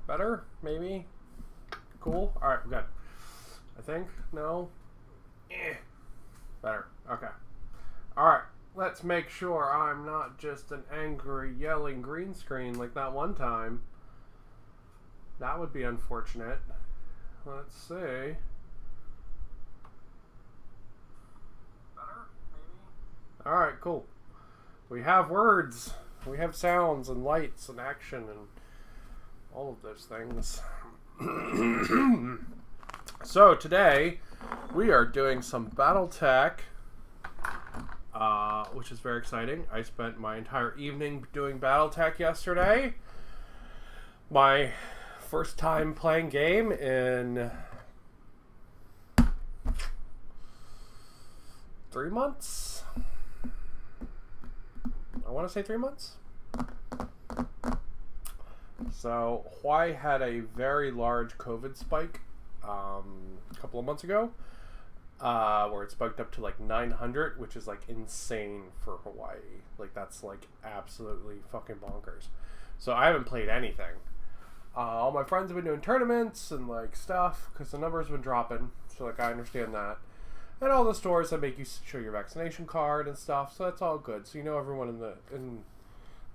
Better? Maybe? Cool? Alright, good. I think? No? Better. Okay. Alright, let's make sure I'm not just an angry, yelling green screen like that one time. That would be unfortunate. Let's see. Better? Maybe? Alright, cool. We have words. We have sounds and lights and action and all of those things. So today we are doing some battletech, which is very exciting. I spent my entire evening doing battletech yesterday. My first time playing game in 3 months. I want to say 3 months. So Hawaii had a very large COVID spike a couple of months ago, where it spiked up to like 900, which is like insane for Hawaii. Like that's like absolutely fucking bonkers. So I haven't played anything. All my friends have been doing tournaments and like stuff because the numbers have been dropping. So like I understand that. And all the stores that make you show your vaccination card and stuff, so that's all good. So you know everyone in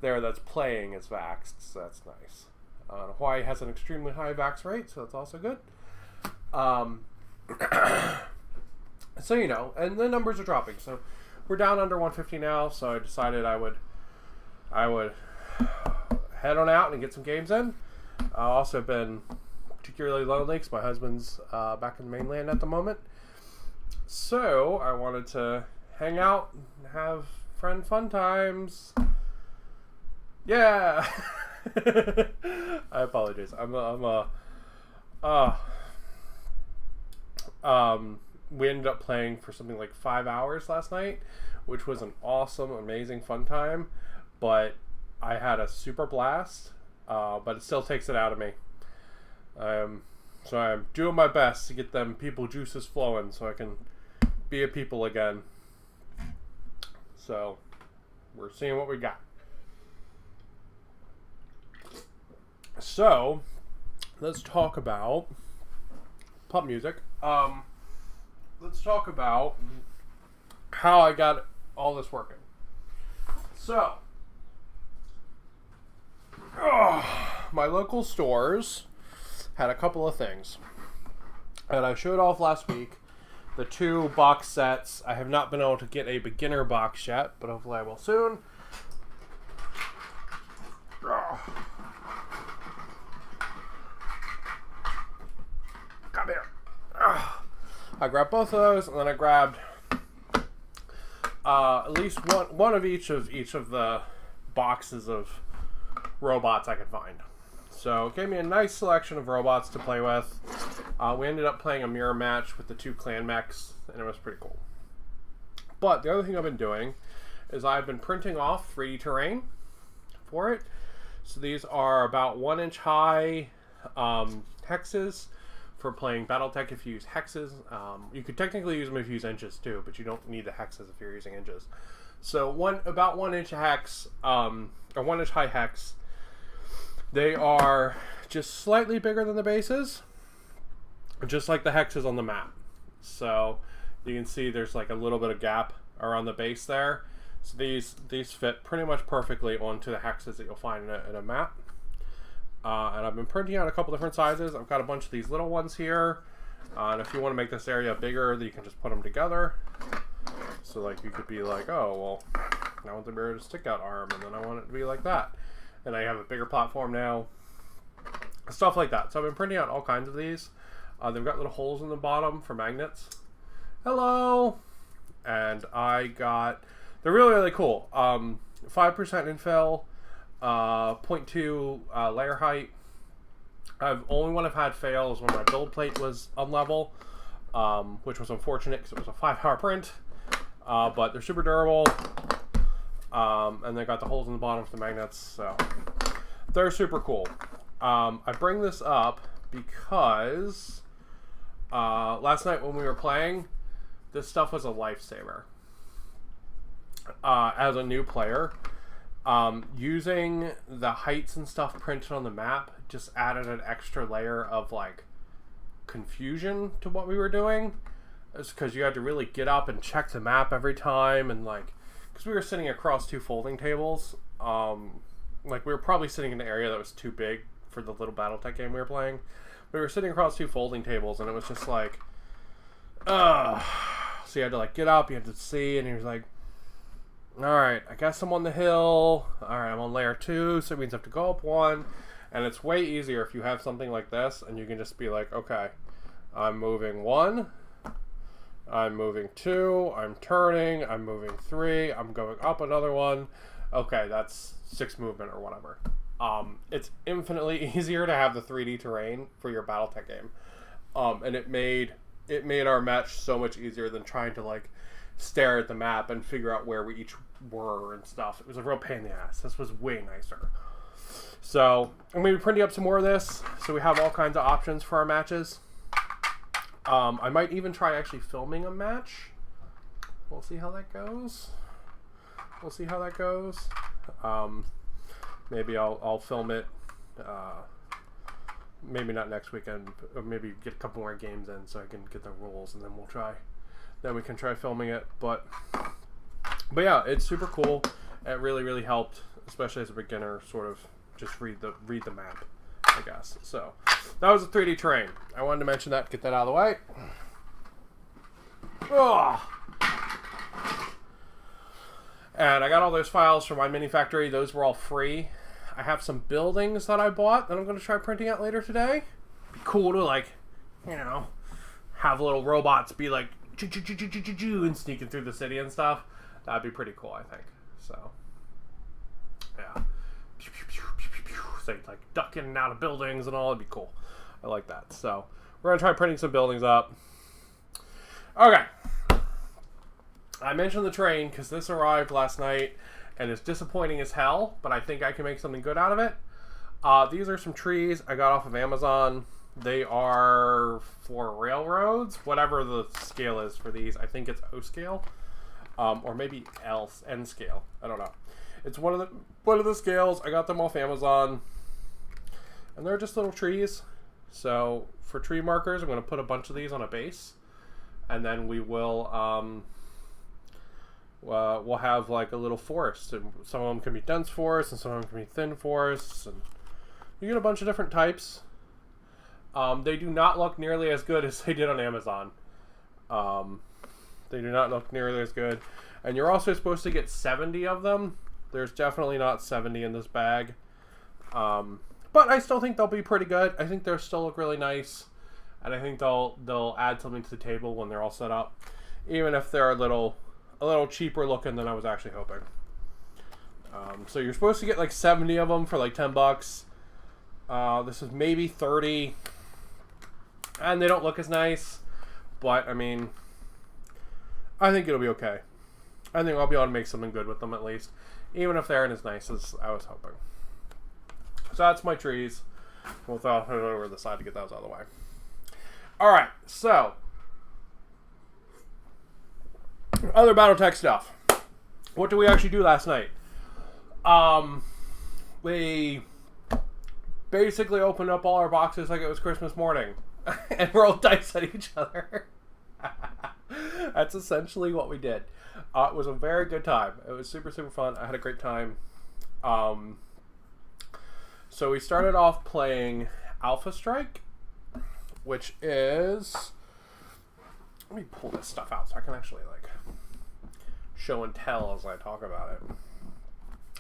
there that's playing is vaxxed, so that's nice. Hawaii has an extremely high vax rate, so that's also good. So you know, and the numbers are dropping. So we're down under 150 now. So I decided I would head on out and get some games in. I've also been particularly lonely because my husband's back in the mainland at the moment. So I wanted to hang out and have friend fun times. Yeah. I apologize. We ended up playing for something like 5 hours last night, which was an awesome, amazing fun time. But I had a super blast. But it still takes it out of me. So I'm doing my best to get them people juices flowing so I can be a people again. So we're seeing what we got. So let's talk about pop music. Let's talk about how I got all this working. So my local stores had a couple of things, and I showed off last week the 2 box sets. I have not been able to get a beginner box yet, but hopefully I will soon. Come here. I grabbed both of those, and then I grabbed at least one of each of the boxes of robots I could find. So it gave me a nice selection of robots to play with. We ended up playing a mirror match with the 2 clan mechs, and it was pretty cool. But the other thing I've been doing is I've been printing off 3D terrain for it. So these are about 1 inch high hexes for playing battletech if you use hexes. You could technically use them if you use inches too, but you don't need the hexes if you're using inches. So about 1 inch hex, or 1 inch high hex. They are just slightly bigger than the bases, just like the hexes on the map. So you can see there's like a little bit of gap around the base there. So these fit pretty much perfectly onto the hexes that you'll find in a map. And I've been printing out a couple different sizes. I've got a bunch of these little ones here. And if you want to make this area bigger, you can just put them together. So like you could be like, oh, well, I want the mirror to stick out arm, and then I want it to be like that. And I have a bigger platform now. Stuff like that. So I've been printing out all kinds of these. They've got little holes in the bottom for magnets. Hello! And they're really, really cool. 5% infill, 0.2 layer height. Only one I've had fail is when my build plate was unlevel, which was unfortunate because it was a 5-hour print. But they're super durable. And they got the holes in the bottom for the magnets, so they're super cool. I bring this up because last night when we were playing, this stuff was a lifesaver as a new player. Using the heights and stuff printed on the map just added an extra layer of like confusion to what we were doing. It's because you had to really get up and check the map every time, and like, because we were sitting across 2 folding tables, like we were probably sitting in an area that was too big for the little battletech game we were playing. We were sitting across 2 folding tables, and it was just like, so you had to like get up, you had to see, and he was like, alright, I guess I'm on the hill. Alright, I'm on layer 2, so it means I have to go up 1. And it's way easier if you have something like this, and you can just be like, okay, I'm moving 1, I'm moving 2, I'm turning, I'm moving 3, I'm going up another 1. Okay, that's 6 movement or whatever. It's infinitely easier to have the 3D terrain for your BattleTech game. And it made our match so much easier than trying to like stare at the map and figure out where we each were and stuff. It was a real pain in the ass. This was way nicer. So I'm going to be printing up some more of this, so we have all kinds of options for our matches. I might even try actually filming a match. We'll see how that goes. Maybe I'll film it. Maybe not next weekend, or maybe get a couple more games in so I can get the rules, and then we'll try. Then we can try filming it. But yeah, it's super cool. It really, really helped, especially as a beginner, sort of just read the map, I guess. So that was a 3D terrain. I wanted to mention that, get that out of the way. Oh. And I got all those files from my mini factory. Those were all free. I have some buildings that I bought that I'm going to try printing out later today. Be cool to, like, you know, have little robots be like and sneaking through the city and stuff. That'd be pretty cool, I think. So yeah, so like duck in and out of buildings and all. It'd be cool. I like that. So we're gonna try printing some buildings up. Okay, I mentioned the train because this arrived last night and it's disappointing as hell, but I think I can make something good out of it. These are some trees I got off of Amazon. They are for railroads, whatever the scale is for these. I think it's O scale, or maybe N scale. I don't know. It's one of the scales. I got them off Amazon, and they're just little trees. So for tree markers, I'm going to put a bunch of these on a base, and then we will we'll have like a little forest, and some of them can be dense forests, and some of them can be thin forests, and you get a bunch of different types. They do not look nearly as good as they did on Amazon. They do not look nearly as good. And you're also supposed to get 70 of them. There's definitely not 70 in this bag. But I still think they'll be pretty good. I think they'll still look really nice. And I think they'll add something to the table when they're all set up. Even if they're a little cheaper looking than I was actually hoping. So you're supposed to get like 70 of them for like $10. This is maybe 30. And they don't look as nice, but I mean, I think it'll be okay. I think I'll be able to make something good with them at least, even if they aren't as nice as I was hoping. So that's my trees. We'll throw it over the side to get those out of the way. Alright, so other BattleTech stuff. What did we actually do last night? We basically opened up all our boxes like it was Christmas morning and rolled dice at each other. That's essentially what we did. It was a very good time. It was super, super fun. I had a great time. So we started off playing Alpha Strike, which is... Let me pull this stuff out so I can actually like show and tell as I talk about it.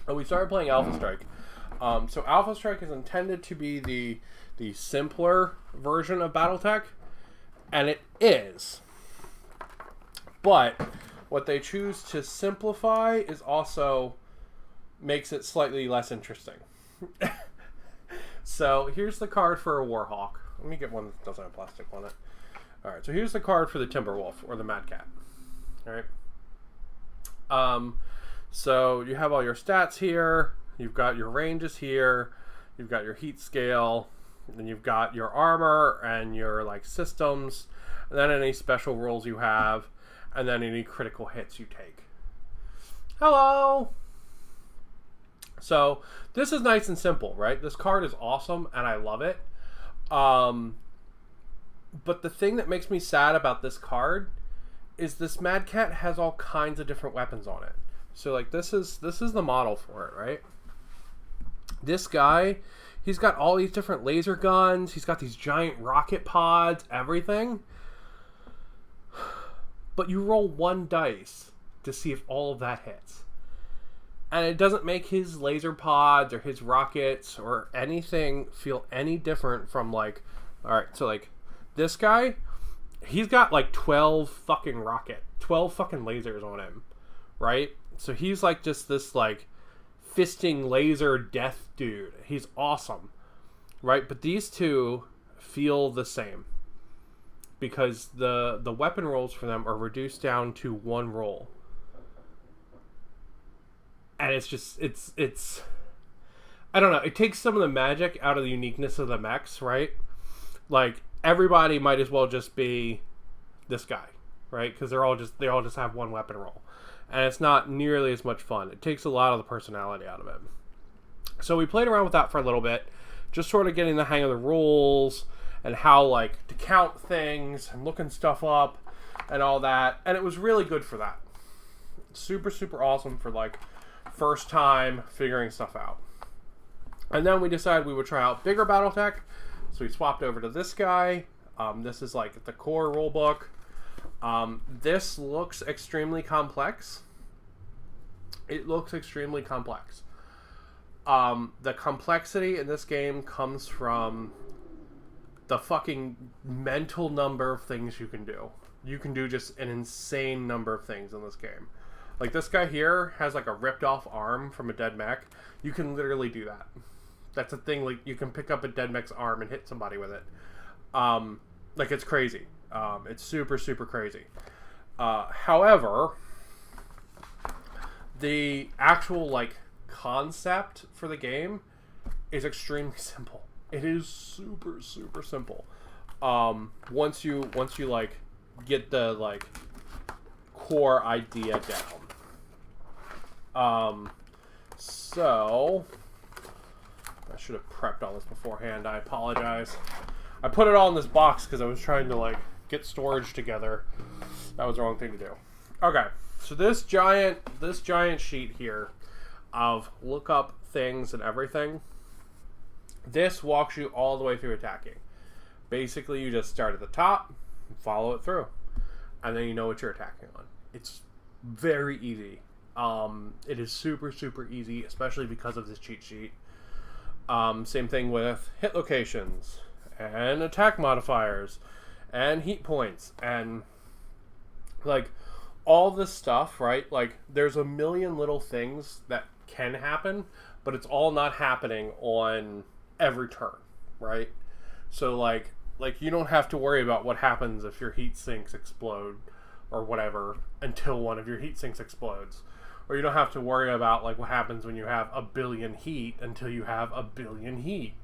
And we started playing Alpha Strike. So Alpha Strike is intended to be the simpler version of BattleTech, and it is. But what they choose to simplify is also makes it slightly less interesting. So here's the card for a Warhawk. Let me get one that doesn't have plastic on it. Alright, so here's the card for the Timberwolf, or the Mad Cat. Alright. So you have all your stats here. You've got your ranges here. You've got your heat scale. Then you've got your armor and your like systems. And then any special rules you have. And then any critical hits you take. Hello! So this is nice and simple, right? This card is awesome, and I love it. But the thing that makes me sad about this card is this Mad Cat has all kinds of different weapons on it. So like this is the model for it, right? This guy, he's got all these different laser guns. He's got these giant rocket pods, everything. But you roll one dice to see if all of that hits. And it doesn't make his laser pods or his rockets or anything feel any different from like, all right, so like this guy, he's got like 12 fucking lasers on him, right? So he's like just this like fisting laser death dude. He's awesome, right? But these two feel the same because the weapon rolls for them are reduced down to one roll. And it's just, it's, I don't know. It takes some of the magic out of the uniqueness of the mechs, right? Like, everybody might as well just be this guy, right? Because they all just have one weapon roll. And it's not nearly as much fun. It takes a lot of the personality out of it. So we played around with that for a little bit, just sort of getting the hang of the rules and how, like, to count things and looking stuff up and all that. And it was really good for that. Super, super awesome for, like, first time figuring stuff out. And then we decided we would try out bigger battletech, so we swapped over to this guy. This is like the core rulebook. This looks extremely complex. It looks extremely complex. The complexity in this game comes from the fucking mental number of things you can do. You can do just an insane number of things in this game. Like, this guy here has, like, a ripped-off arm from a dead mech. You can literally do that. That's a thing, like, you can pick up a dead mech's arm and hit somebody with it. Like, it's crazy. It's super, super crazy. However, the actual, like, concept for the game is extremely simple. It is super, super simple. Once you, like, get the, like, core idea down. So I should have prepped all this beforehand. I apologize. I put it all in this box because I was trying to like get storage together. That was the wrong thing to do. Okay, so this giant sheet here of look up things and everything. This walks you all the way through attacking. Basically, you just start at the top, follow it through, and then you know what you're attacking on. It's very easy. It is super, super easy, especially because of this cheat sheet. Same thing with hit locations and attack modifiers and heat points and like all this stuff, right? Like there's a million little things that can happen, but it's all not happening on every turn, right? So like you don't have to worry about what happens if your heat sinks explode or whatever until one of your heat sinks explodes. Or you don't have to worry about like what happens when you have a billion heat until you have a billion heat.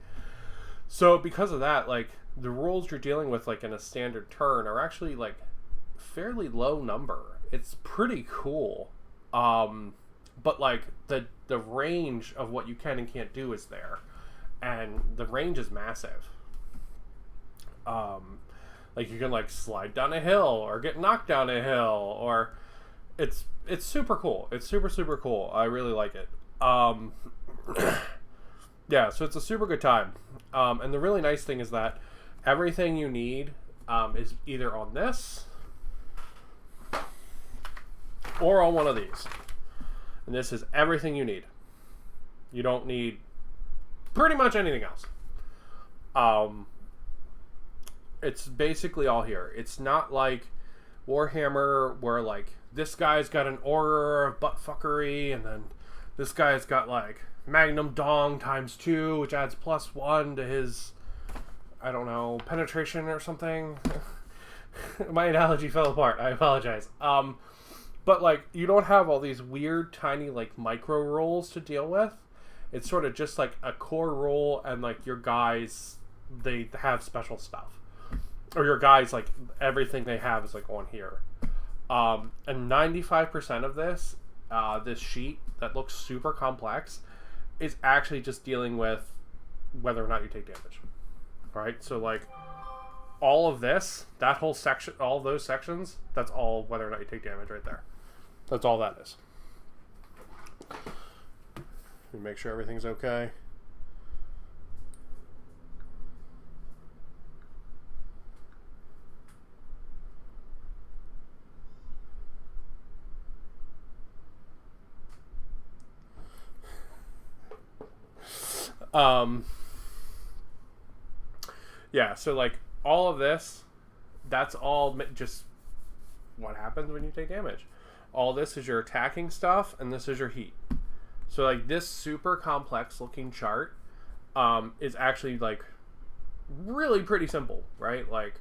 So because of that, like the rules you're dealing with like in a standard turn are actually like fairly low number. It's pretty cool. But like the range of what you can and can't do is there. And the range is massive. Like you can like slide down a hill or get knocked down a hill, or it's super cool. It's super, super cool. I really like it. Yeah, so it's a super good time. And the really nice thing is that everything you need is either on this or on one of these. And this is everything you need. You don't need pretty much anything else. It's basically all here. It's not like Warhammer where like this guy's got an aura of buttfuckery and then this guy's got like Magnum Dong ×2, which adds +1 to his, I don't know, penetration or something. My analogy fell apart. I apologize. But like you don't have all these weird tiny like micro rolls to deal with. It's sort of just like a core roll and like your guys, they have special stuff. Or your guys, like, everything they have is, like, on here. And 95% of this, this sheet that looks super complex, is actually just dealing with whether or not you take damage. Right? So, like, all of this, that whole section, all of those sections, that's all whether or not you take damage right there. That's all that is. Make sure everything's okay. Yeah, so like all of this, that's all just what happens when you take damage. All this is your attacking stuff, and this is your heat. So like this super complex looking chart is actually like really pretty simple, right? Like,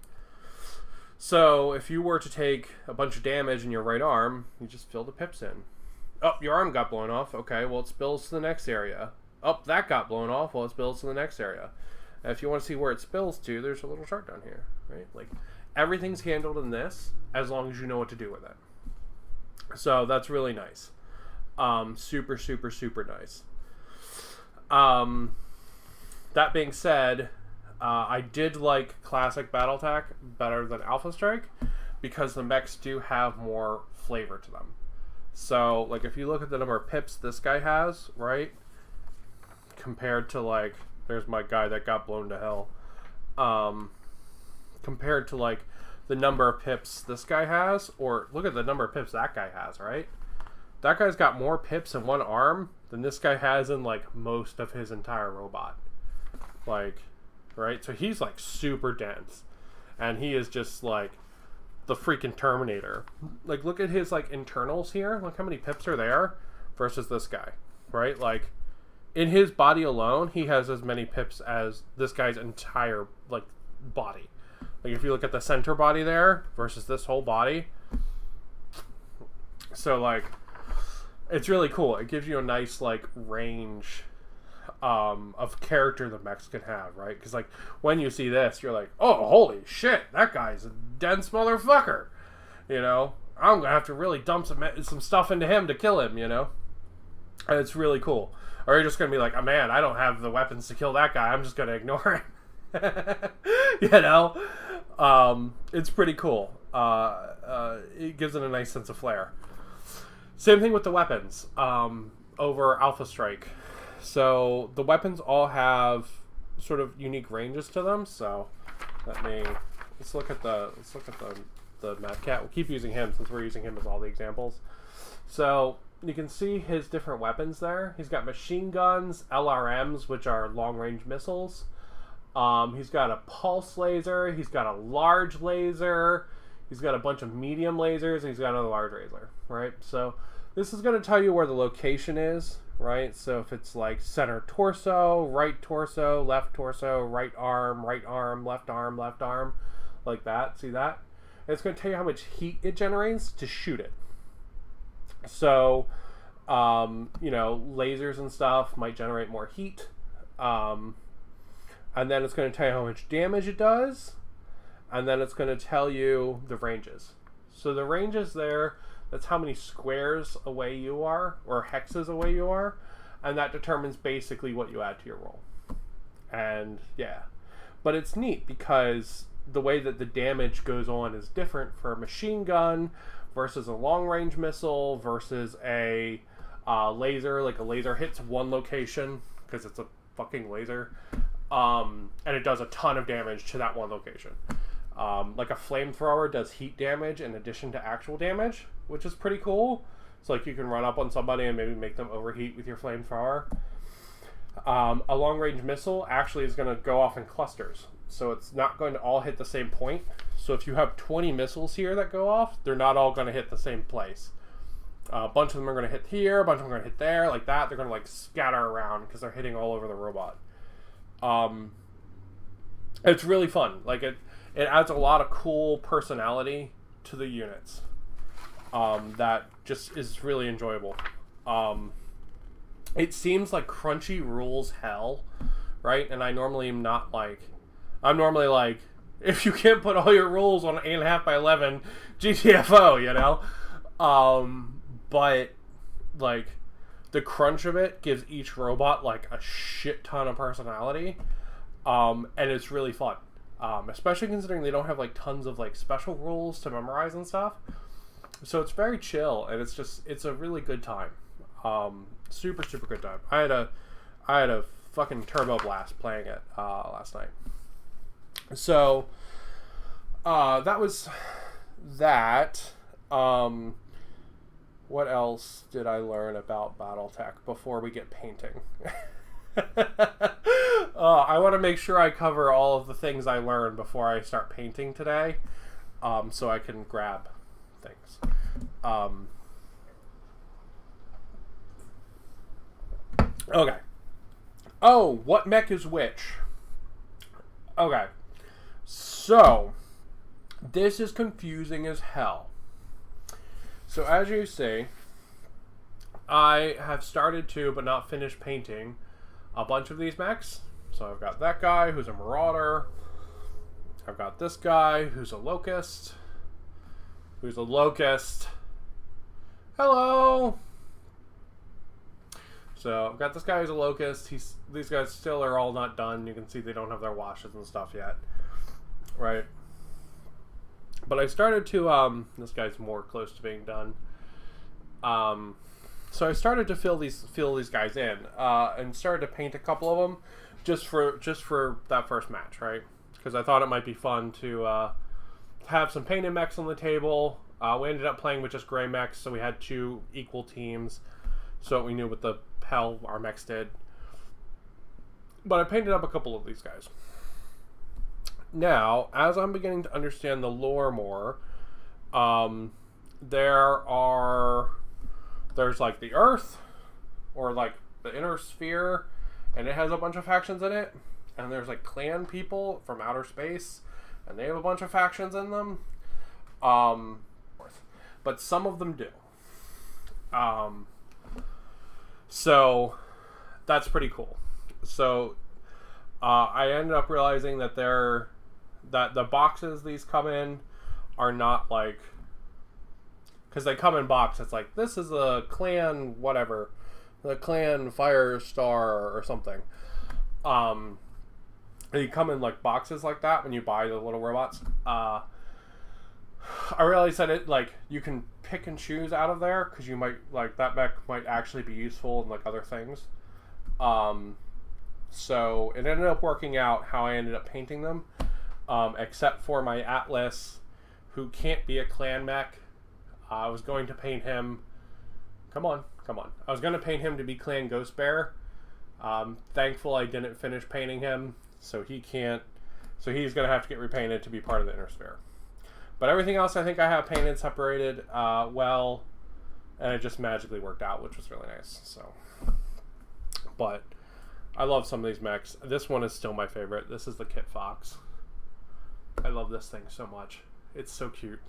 so if you were to take a bunch of damage in your right arm, you just fill the pips in. Oh, your arm got blown off. Okay, well it spills to the next area. Oh, that got blown off. Well, it spills to the next area. And if you want to see where it spills to, there's a little chart down here, right? Like, everything's handled in this as long as you know what to do with it. So that's really nice. Super, super, super nice. That being said, I did like Classic Battletech better than Alpha Strike because the mechs do have more flavor to them. So, like, if you look at the number of pips this guy has, right? Compared to, like, there's my guy that got blown to hell. Compared to, like, the number of pips this guy has, or look at the number of pips that guy has, right? That guy's got more pips in one arm than this guy has in, like, most of his entire robot. Like, right? So he's, like, super dense. And he is just, like, the freaking Terminator. Like, look at his, like, internals here. Look how many pips are there versus this guy, right? Like, in his body alone, he has as many pips as this guy's entire, like, body. Like, if you look at the center body there versus this whole body. So, like, it's really cool. It gives you a nice, like, range of character the mechs can have, right? Because, like, when you see this, you're like, oh, holy shit, that guy's a dense motherfucker. You know? I'm going to have to really dump some stuff into him to kill him, you know? And it's really cool. Or you're just going to be like, oh, man, I don't have the weapons to kill that guy. I'm just going to ignore him. You know? It's pretty cool. It gives it a nice sense of flair. Same thing with the weapons over Alpha Strike. So the weapons all have sort of unique ranges to them. So let's look at the Mad Cat. We'll keep using him since we're using him as all the examples. So you can see his different weapons there. He's got machine guns, LRMs, which are long-range missiles. He's got a pulse laser. He's got a large laser. He's got a bunch of medium lasers, and he's got another large laser, right? So this is going to tell you where the location is, right? So if it's like center torso, right torso, right arm, left arm, like that. See that? And it's going to tell you how much heat it generates to shoot it. So, you know, lasers and stuff might generate more heat. And then it's going to tell you how much damage it does. And then it's going to tell you the ranges. So the ranges there, that's how many squares away you are, or hexes away you are. And that determines basically what you add to your roll. And yeah. But it's neat because the way that the damage goes on is different for a machine gun versus a long-range missile versus a laser. Like a laser hits one location because it's a fucking laser. And it does a ton of damage to that one location. Like a flamethrower does heat damage in addition to actual damage, which is pretty cool. So like you can run up on somebody and maybe make them overheat with your flamethrower. A long-range missile actually is going to go off in clusters. So it's not going to all hit the same point. So if you have 20 missiles here that go off, they're not all going to hit the same place. A bunch of them are going to hit here, a bunch of them are going to hit there, like that. They're going to like scatter around because they're hitting all over the robot. It's really fun. Like it adds a lot of cool personality to the units. That just is really enjoyable. It seems like crunchy rules hell, right? And I normally am not like, I'm normally like, if you can't put all your rules on 8.5 by 11, GTFO, you know? But like the crunch of it gives each robot like a shit ton of personality, and it's really fun. Especially considering they don't have like tons of like special rules to memorize and stuff. So it's very chill, and it's a really good time. Super good time. I had a fucking turbo blast playing it last night. So that was that. What else did I learn about battletech before we get painting? I want to make sure I cover all of the things I learned before I start painting today, so I can grab things. Okay. Oh, what mech is which? Okay. So, this is confusing as hell. So, as you see, I have started to, but not finished painting a bunch of these mechs. So I've got that guy who's a Marauder. I've got this guy who's a Locust. Hello! So I've got this guy who's a Locust. These guys still are all not done. You can see they don't have their washes and stuff yet. Right? But I started to, this guy's more close to being done. So I started to fill these guys in, and started to paint a couple of them, just for that first match, right? Because I thought it might be fun to have some painted mechs on the table. We ended up playing with just gray mechs, so we had 2 equal teams, so we knew what the hell our mechs did. But I painted up a couple of these guys. Now, as I'm beginning to understand the lore more, there's like the Earth, or like the inner sphere, and it has a bunch of factions in it. And there's like clan people from outer space, and they have a bunch of factions in them. But some of them do. So that's pretty cool. So I ended up realizing that the boxes these come in are not like, because they come in box, it's like, this is a clan whatever, the clan Firestar or something. They come in like boxes like that when you buy the little robots. I realized that it, like, you can pick and choose out of there, because you might, like, that mech might actually be useful in like other things. So it ended up working out how I ended up painting them, except for my Atlas, who can't be a clan mech. I was going to paint him. Come on. I was going to paint him to be Clan Ghost Bear. Thankful I didn't finish painting him, so he can't. So he's going to have to get repainted to be part of the Inner Sphere. But everything else I think I have painted, separated well, and it just magically worked out, which was really nice. So, but I love some of these mechs. This one is still my favorite. This is the Kit Fox. I love this thing so much. It's so cute.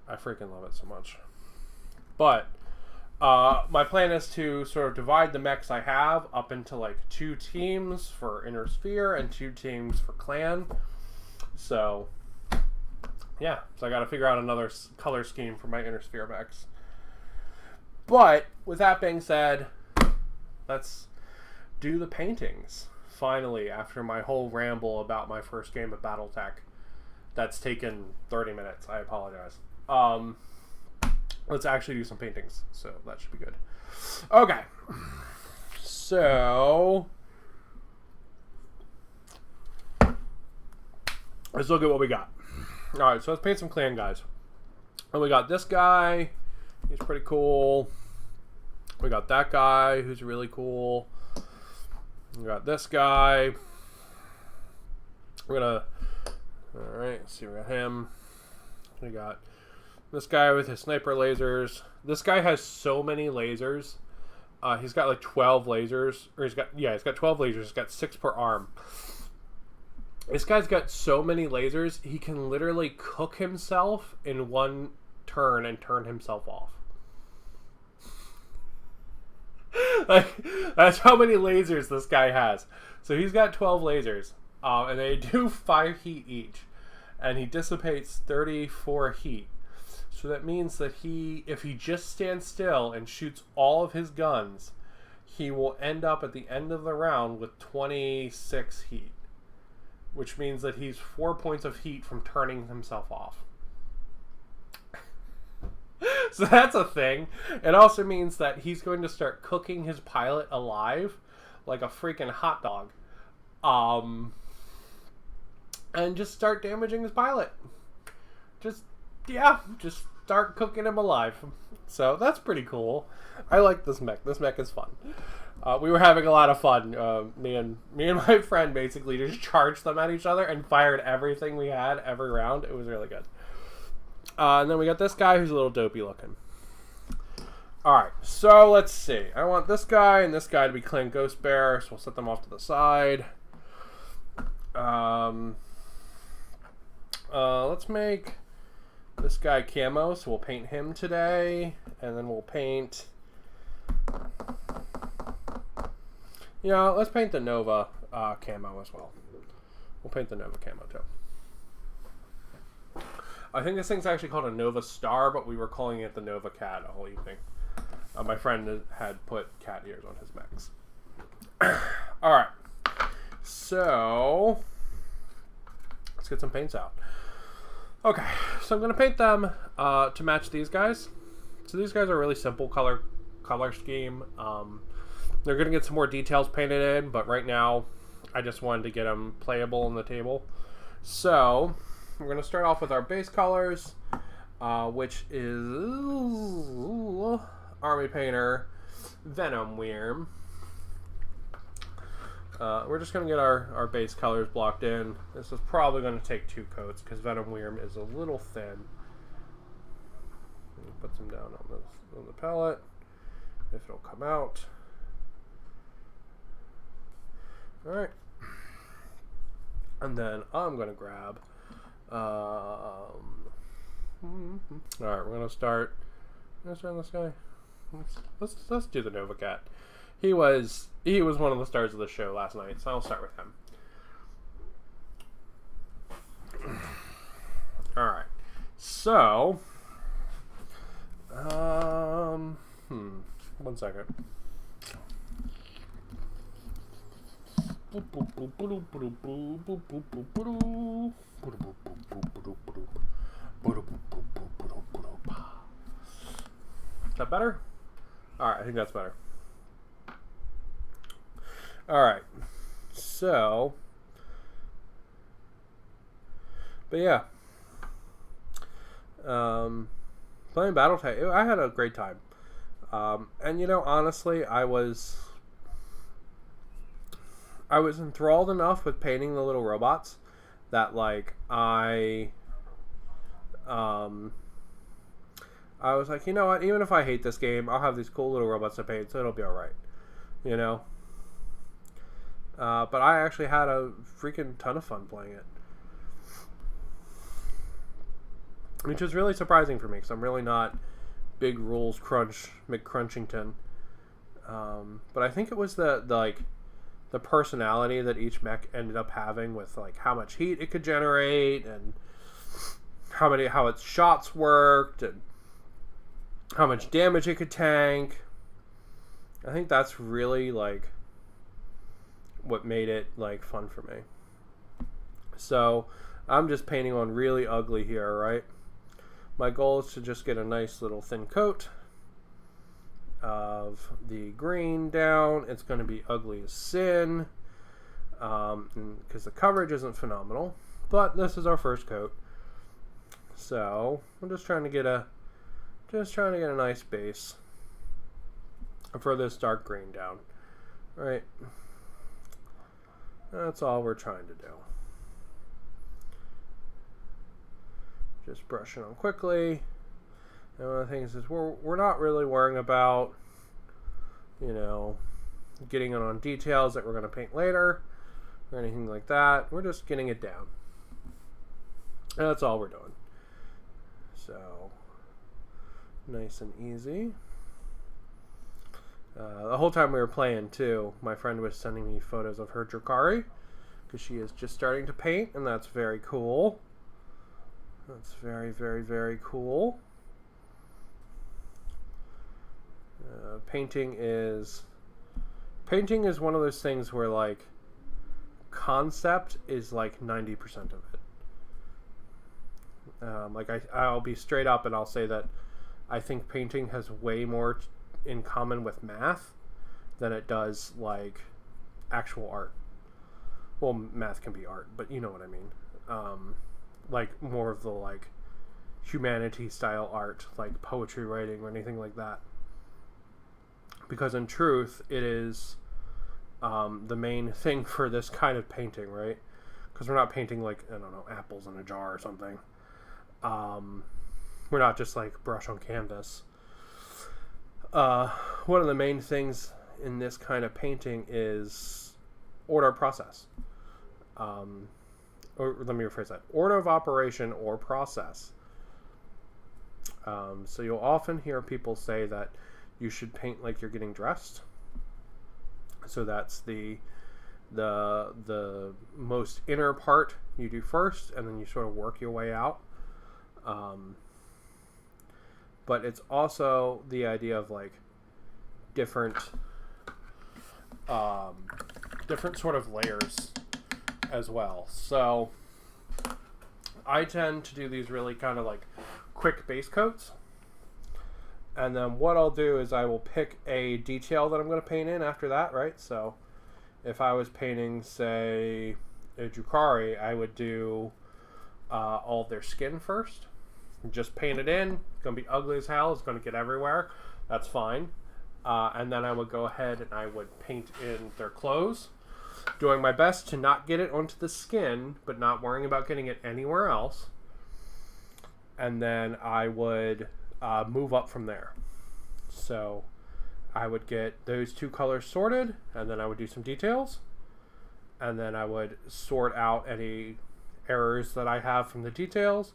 I freaking love it so much. But my plan is to sort of divide the mechs I have up into like 2 teams for Inner Sphere and 2 teams for Clan. So yeah, so I got to figure out another color scheme for my Inner Sphere mechs. But with that being said, let's do the paintings. Finally, after my whole ramble about my first game of battletech, that's taken 30 minutes. I apologize. Let's actually do some paintings, so that should be good. Okay, so let's look at what we got. Alright, so let's paint some clan guys. And we got this guy, he's pretty cool. We got that guy, who's really cool. We got this guy. We're gonna, alright, let's see, we got him. We got this guy with his sniper lasers. This guy has so many lasers. He's got like 12 lasers. Or he's got 12 lasers. He's got 6 per arm. This guy's got so many lasers, he can literally cook himself in one turn and turn himself off. Like, that's how many lasers this guy has. So he's got 12 lasers. And they do 5 heat each. And he dissipates 34 heat. So that means that if he just stands still and shoots all of his guns, he will end up at the end of the round with 26 heat. Which means that he's 4 points of heat from turning himself off. So that's a thing. It also means that he's going to start cooking his pilot alive like a freaking hot dog. And just start damaging his pilot. Just start cooking him alive. So that's pretty cool. I like this mech. This mech is fun. We were having a lot of fun. Me and my friend basically just charged them at each other and fired everything we had every round. It was really good. And then we got this guy who's a little dopey looking. Alright, so let's see. I want this guy and this guy to be Clan Ghost Bear, so we'll set them off to the side. Let's make this guy camo, so we'll paint him today. And then we'll paint... let's paint the Nova camo as well. We'll paint the Nova camo too. I think this thing's actually called a Nova Star, but we were calling it the Nova Cat all evening. My friend had put cat ears on his mechs. Alright. So, let's get some paints out. Okay, so I'm going to paint them to match these guys. So these guys are really simple color scheme. They're going to get some more details painted in, but right now I just wanted to get them playable on the table. So we're going to start off with our base colors, which is Army Painter Venom Worm. We're just going to get our base colors blocked in. This is probably going to take 2 coats because Venom Worm is a little thin. Put some down on the palette if it'll come out. Alright. And then I'm going to grab... Alright, we're going to start... Let's run this guy. Let's do the Nova Cat. He was one of the stars of the show last night, so I'll start with him. Alright. So... one second. Is that better? Alright, I think that's better. Alright. So, but yeah. Playing battletech, I had a great time. And honestly, I was enthralled enough with painting the little robots that I was like, you know what, even if I hate this game, I'll have these cool little robots to paint, so it'll be alright. But I actually had a freaking ton of fun playing it. Which was really surprising for me, because I'm really not big rules McCrunchington. But I think it was the personality that each mech ended up having with how much heat it could generate and how its shots worked and how much damage it could tank. I think that's really what made it fun for me. So I'm just painting on really ugly here, right? My goal is to just get a nice little thin coat of the green down. It's going to be ugly as sin because the coverage isn't phenomenal, but this is our first coat. So I'm just trying to get a nice base for this dark green down. Right. That's all we're trying to do. Just brushing on quickly. And one of the things is we're not really worrying about, getting it on details that we're going to paint later or anything like that. We're just getting it down. And that's all we're doing. So, nice and easy. The whole time we were playing, too, my friend was sending me photos of her Drakari because she is just starting to paint, and that's very cool. That's very, very, very cool. painting is one of those things where like concept is like 90% of it. Like I'll be straight up and I'll say that I think painting has way more in common with math than it does like actual art. Well, math can be art, but you know what I mean. Like more of the like humanity style art, like poetry writing or anything like that. Because in truth, it is the main thing for this kind of painting, right? Because we're not painting like, I don't know, apples in a jar or something. We're not just like brush on canvas. One of the main things in this kind of painting is order of process. Or let me rephrase that. Order of operation or process. So you'll often hear people say that you should paint like you're getting dressed. So that's the most inner part you do first, and then you sort of work your way out. But it's also the idea of like different sort of layers as well. So I tend to do these really kind of like quick base coats. And then what I'll do is I will pick a detail that I'm going to paint in after that, right? So if I was painting, say, a Drukhari, I would do all of their skin first. Just paint it in. It's going to be ugly as hell. It's going to get everywhere. That's fine. And then I would go ahead and I would paint in their clothes, doing my best to not get it onto the skin, but not worrying about getting it anywhere else. And then I would move up from there. So I would get those two colors sorted, and then I would do some details, and then I would sort out any errors that I have from the details,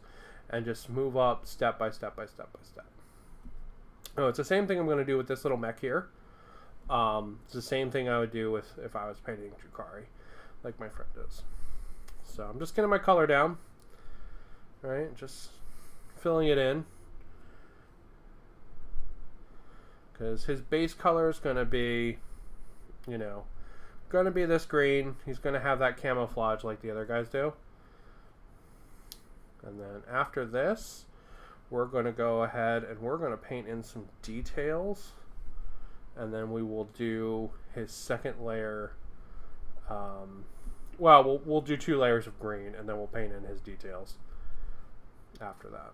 and just move up step by step by step by step. Oh, it's the same thing I'm going to do with this little mech here. It's the same thing I would do with if I was painting Drukhari, like my friend does. So I'm just getting my color down, right? Just filling it in. Because his base color is going to be, going to be this green. He's going to have that camouflage like the other guys do. And then after this, we're going to go ahead and we're going to paint in some details. And then we will do his second layer. We'll do 2 layers of green, and then we'll paint in his details after that.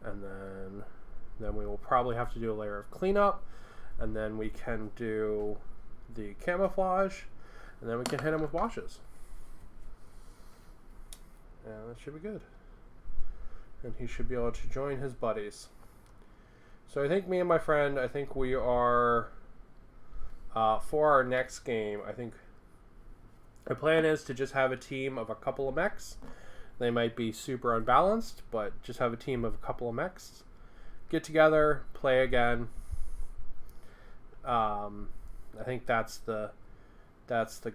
And then we will probably have to do a layer of cleanup, and then we can do the camouflage, and then we can hit him with washes. And that should be good. And he should be able to join his buddies. So I think me and my friend, we are, for our next game, I think the plan is to just have a team of a couple of mechs. They might be super unbalanced, but just have a team of a couple of mechs. Get together, play again. I think that's the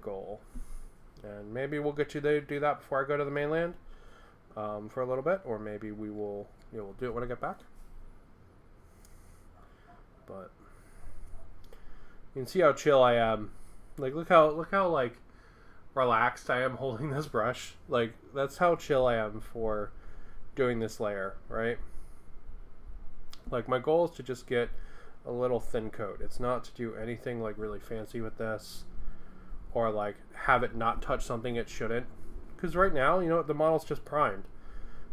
goal. And maybe we'll get you to do that before I go to the mainland for a little bit, or maybe we'll do it when I get back. But you can see how chill I am. Like look how like relaxed I am holding this brush. Like that's how chill I am for doing this layer, right? Like my goal is to just get a little thin coat. It's not to do anything like really fancy with this, or like have it not touch something it shouldn't. Because right now, the model's just primed.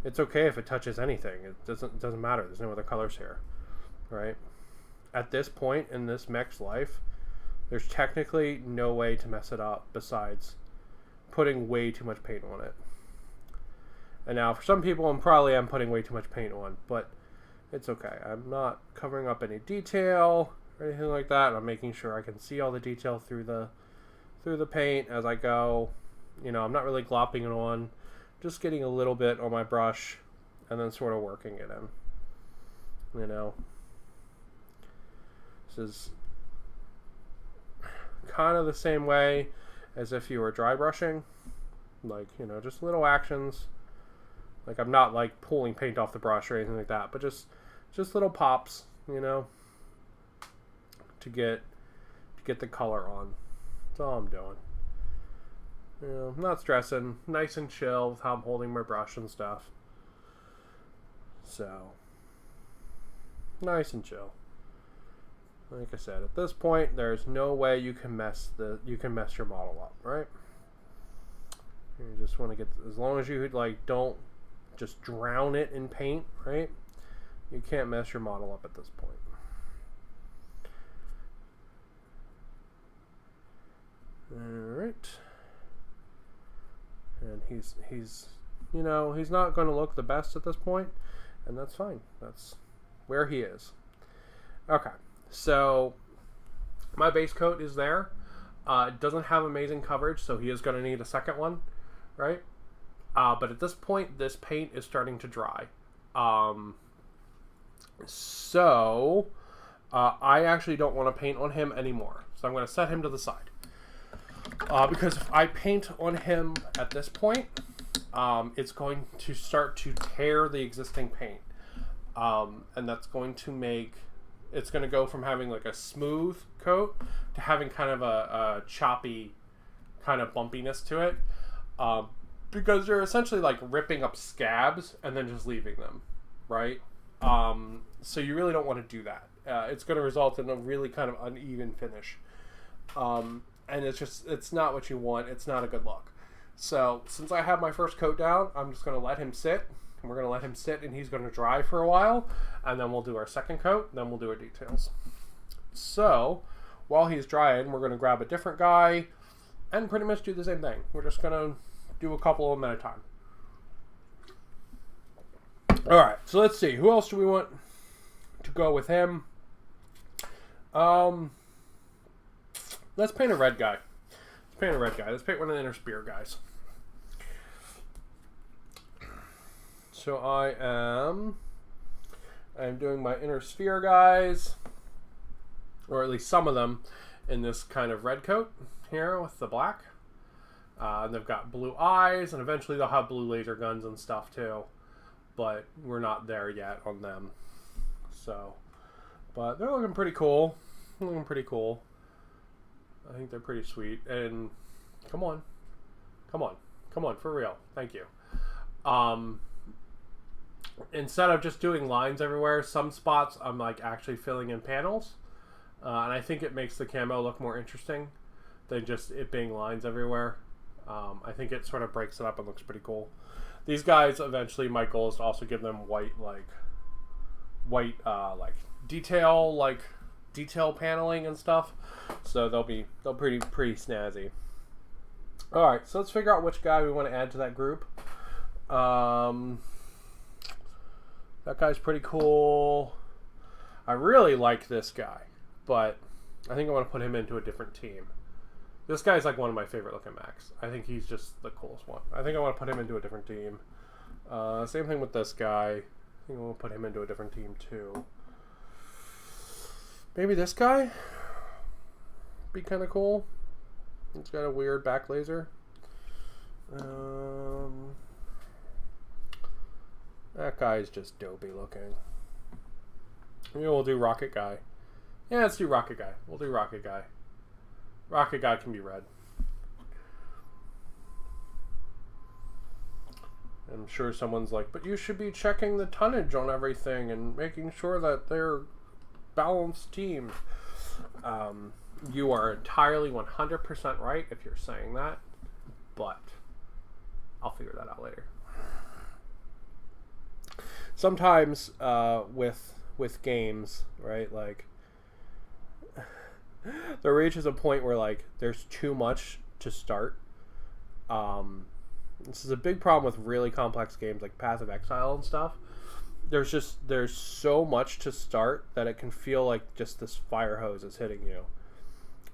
It's okay if it touches anything. It doesn't matter. There's no other colors here, right? At this point in this mech's life, there's technically no way to mess it up besides putting way too much paint on it. And now for some people, I'm putting way too much paint on, but it's okay. I'm not covering up any detail or anything like that. I'm making sure I can see all the detail through the paint as I go. I'm not really glopping it on, just getting a little bit on my brush and then sort of working it in. This is kind of the same way as if you were dry brushing, like, just little actions. Like I'm not like pulling paint off the brush or anything like that, but just just little pops, you know, to get the color on. That's all I'm doing. You know, I'm not stressing, nice and chill with how I'm holding my brush and stuff. So, nice and chill. Like I said, at this point, there's no way you can mess your model up, right? You just want to get, as long as you like don't just drown it in paint, right? You can't mess your model up at this point. All right. And he's you know, he's not going to look the best at this point, and that's fine. That's where he is. Okay, so my base coat is there. It doesn't have amazing coverage, so he is going to need a second one, right? But at this point, this paint is starting to dry. So I actually don't want to paint on him anymore. So I'm going to set him to the side. Because if I paint on him at this point, it's going to start to tear the existing paint. And that's going to make, it's going to go from having like a smooth coat to having kind of a choppy kind of bumpiness to it. Because you're essentially like ripping up scabs and then just leaving them, right? So you really don't want to do that. It's going to result in a really kind of uneven finish. And it's not what you want. It's not a good look. So since I have my first coat down, I'm just going to let him sit. And we're going to let him sit, and he's going to dry for a while. And then we'll do our second coat. Then we'll do our details. So while he's drying, we're going to grab a different guy and pretty much do the same thing. We're just going to do a couple of them at a time. All right. So let's see. Who else do we want to go with him? Let's paint a red guy. Let's paint one of the inner spear guys. So I'm doing my inner sphere guys, or at least some of them, in this kind of red coat here with the black. And they've got blue eyes, and eventually they'll have blue laser guns and stuff too. But we're not there yet on them. So, but they're looking pretty cool. I think they're pretty sweet. And come on, for real. Thank you. Instead of just doing lines everywhere, some spots I'm like actually filling in panels. And I think it makes the camo look more interesting than just it being lines everywhere. I think it sort of breaks it up and looks pretty cool. These guys, eventually, my goal is to also give them white detail paneling and stuff. So they'll pretty snazzy. All right, so let's figure out which guy we want to add to that group. That guy's pretty cool. I really like this guy, but I think I want to put him into a different team. This guy's like one of my favorite looking mechs. I think he's just the coolest one. I think I want to put him into a different team. Same thing with this guy. I think I want to put him into a different team too. Maybe this guy? Be kind of cool. It's got a weird back laser. That guy's just dopey looking. Maybe we'll do Rocket Guy. Yeah, let's do Rocket Guy. We'll do Rocket Guy. Rocket Guy can be red. I'm sure someone's like, but you should be checking the tonnage on everything and making sure that they're balanced teams. You are entirely 100% right if you're saying that, but I'll figure that out later. Sometimes with games, right, like there reaches a point where like there's too much to start. This is a big problem with really complex games like Path of Exile and stuff. There's so much to start that it can feel like just this fire hose is hitting you,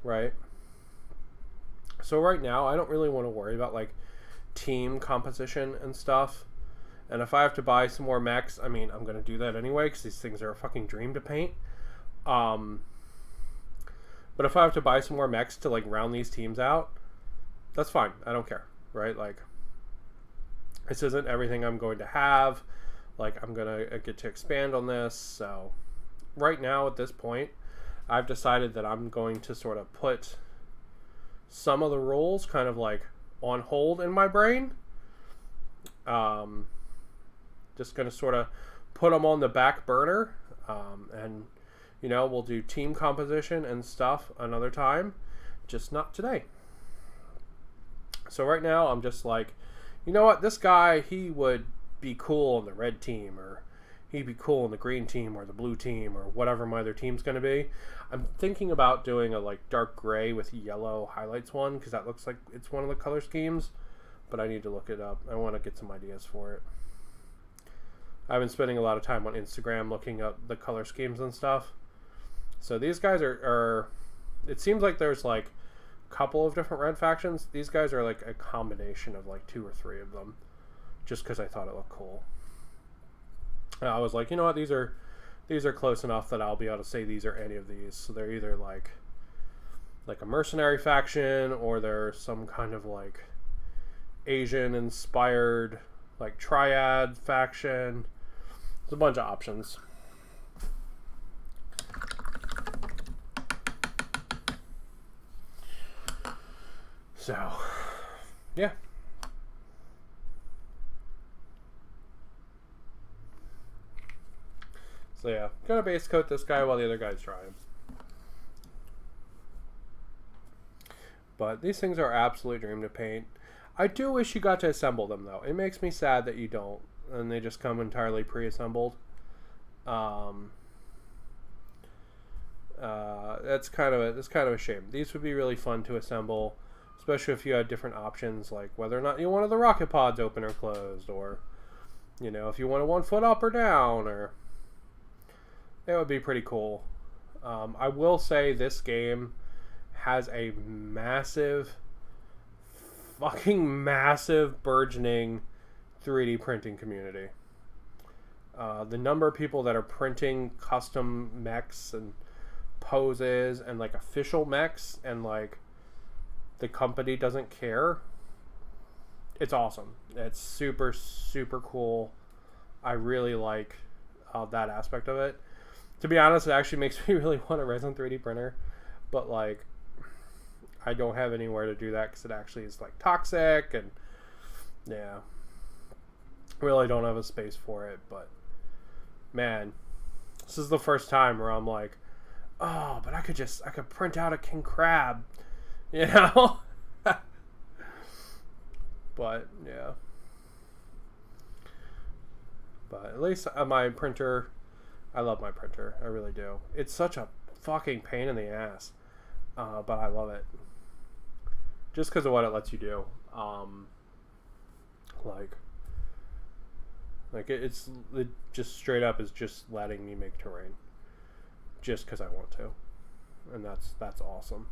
right? So right now I don't really want to worry about like team composition and stuff. And if I have to buy some more mechs, I mean, I'm going to do that anyway because these things are a fucking dream to paint. But if I have to buy some more mechs to like round these teams out, that's fine. I don't care, right? Like, this isn't everything I'm going to have. like I'm gonna get to expand on this. So right now at this point, I've decided that I'm going to sort of put some of the rules kind of like on hold in my brain. Just gonna sort of put them on the back burner, and you know, we'll do team composition and stuff another time, just not today. So right now I'm just like, you know what, this guy, he would be cool on the red team, or he'd be cool on the green team or the blue team or whatever my other team's going to be. I'm thinking about doing a like dark gray with yellow highlights one, because that looks like it's one of the color schemes, but I need to look it up. I want to get some ideas for it. I've been spending a lot of time on Instagram looking up the color schemes and stuff. So these guys are it seems like there's like a couple of different red factions. These guys are like a combination of like 2 or 3 of them, just because I thought it looked cool. I was like, you know what, these are close enough that I'll be able to say these are any of these. So they're either like a mercenary faction, or they're some kind of like Asian inspired like triad faction. There's a bunch of options. So yeah. So yeah, gonna base coat this guy while the other guy's trying. But these things are absolute dream to paint. I do wish you got to assemble them though. It makes me sad that you don't, and they just come entirely pre-assembled. That's kind of a shame. These would be really fun to assemble, especially if you had different options, like whether or not you wanted the rocket pods open or closed, or you know, if you wanted 1 foot up or down, or it would be pretty cool. I will say this game has a fucking massive burgeoning 3D printing community. The number of people that are printing custom mechs and poses and like official mechs, and like the company doesn't care. It's awesome. It's super, super cool. I really like that aspect of it. To be honest, it actually makes me really want a resin 3D printer, but like I don't have anywhere to do that because it actually is like toxic, and yeah, really don't have a space for it. But man, this is the first time where I'm like, oh, but I could print out a king crab, you know. But yeah, but at least my printer, I love my printer. I really do. It's such a fucking pain in the ass, but I love it just because of what it lets you do. It just straight up is just letting me make terrain just because I want to, and that's awesome.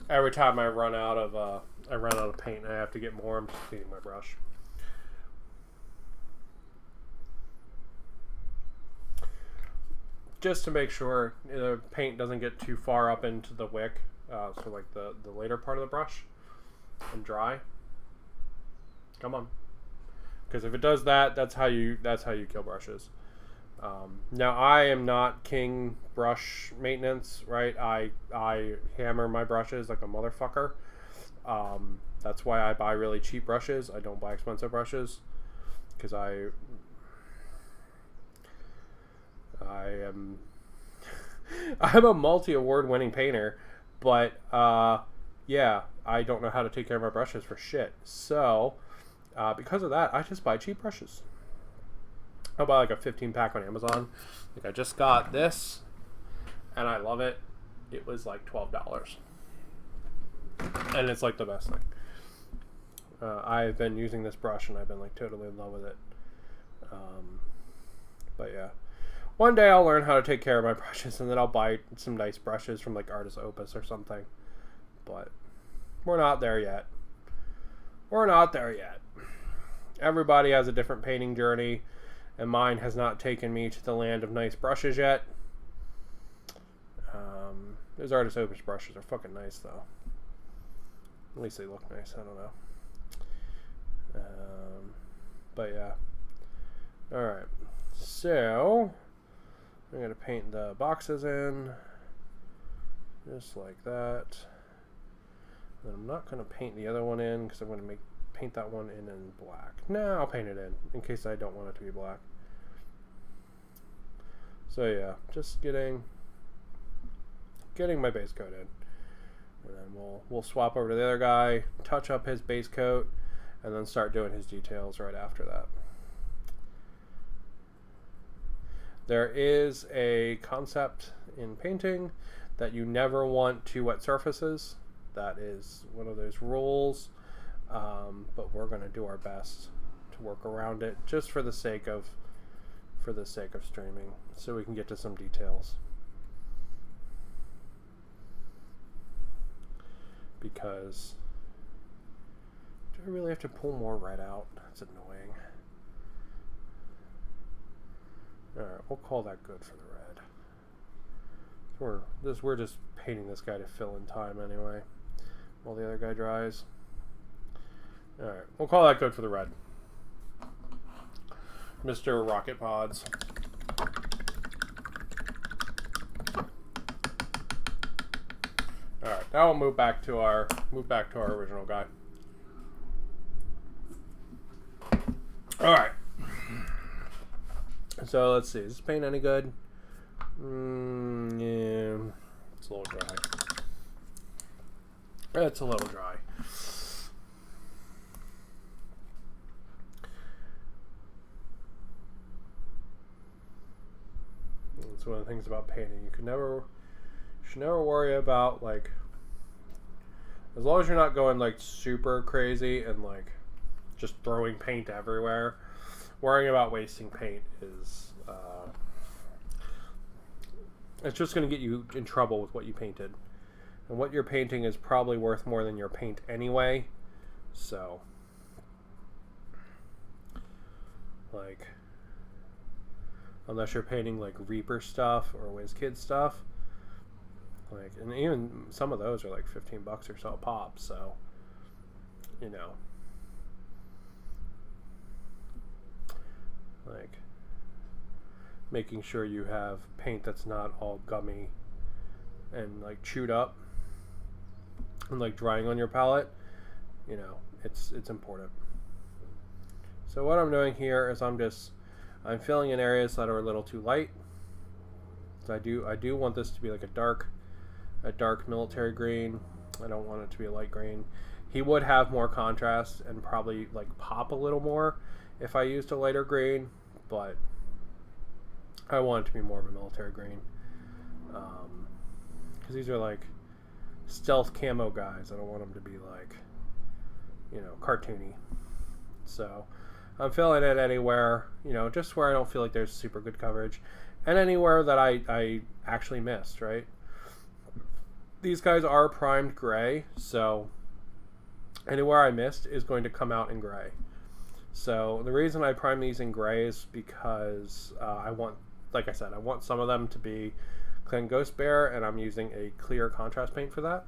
Every time I run out of paint and I have to get more, I'm just cleaning my brush. Just to make sure the paint doesn't get too far up into the wick, so like the later part of the brush, and dry. Come on, because if it does that, that's how you kill brushes. Now I am not king brush maintenance, right? I hammer my brushes like a motherfucker. That's why I buy really cheap brushes. I don't buy expensive brushes, because I'm a multi-award winning painter, but yeah, I don't know how to take care of my brushes for shit. So because of that, I just buy cheap brushes. I'll buy like a 15 pack on Amazon. Like I just got this, and I love it. It was like $12, and it's like the best thing. I've been using this brush, and I've been like totally in love with it. But yeah, one day I'll learn how to take care of my brushes, and then I'll buy some nice brushes from like Artist Opus or something. But we're not there yet. Everybody has a different painting journey, and mine has not taken me to the land of nice brushes yet. Those Artist Opus brushes are fucking nice, though. At least they look nice. I don't But yeah. Alright. So, I'm going to paint the boxes in. Just like that. And I'm not going to paint the other one in because I'm going to paint that one in black. No, I'll paint it in case I don't want it to be black. So yeah, just getting my base coat in. And then we'll swap over to the other guy, touch up his base coat, and then start doing his details right after that. There is a concept in painting that you never want too wet surfaces. That is one of those rules, but we're going to do our best to work around it just for the sake of streaming, so we can get to some details. Because do I really have to pull more red out? That's annoying. Alright, we'll call that good for the red. We're just painting this guy to fill in time anyway, while the other guy dries. Alright, we'll call that good for the red. Mr. Rocket Pods. Alright, now we'll move back to our original guy. Alright. So let's see, is this paint any good? Yeah, it's a little dry. It's a little dry. That's one of the things about painting. You should never worry about, like, as long as you're not going like super crazy and like just throwing paint everywhere. Worrying about wasting paint is it's just going to get you in trouble with what you painted, and what you're painting is probably worth more than your paint anyway. So, like, unless you're painting like Reaper stuff or WizKid stuff, like, and even some of those are like $15 or so a pop. So, you know, like, making sure you have paint that's not all gummy and like chewed up and like drying on your palette, you know, it's important. So what I'm doing here is I'm filling in areas that are a little too light. So I do want this to be like a dark military green. I don't want it to be a light green. He would have more contrast and probably like pop a little more if I used a lighter green, but I want it to be more of a military green, because these are like stealth camo guys. I don't want them to be like, you know, cartoony. So I'm filling it anywhere, you know, just where I don't feel like there's super good coverage, and anywhere that I actually missed, right? These guys are primed gray, so anywhere I missed is going to come out in gray. So the reason I prime these in gray is because I want, like I said, I want some of them to be Clan Ghost Bear, and I'm using a clear contrast paint for that.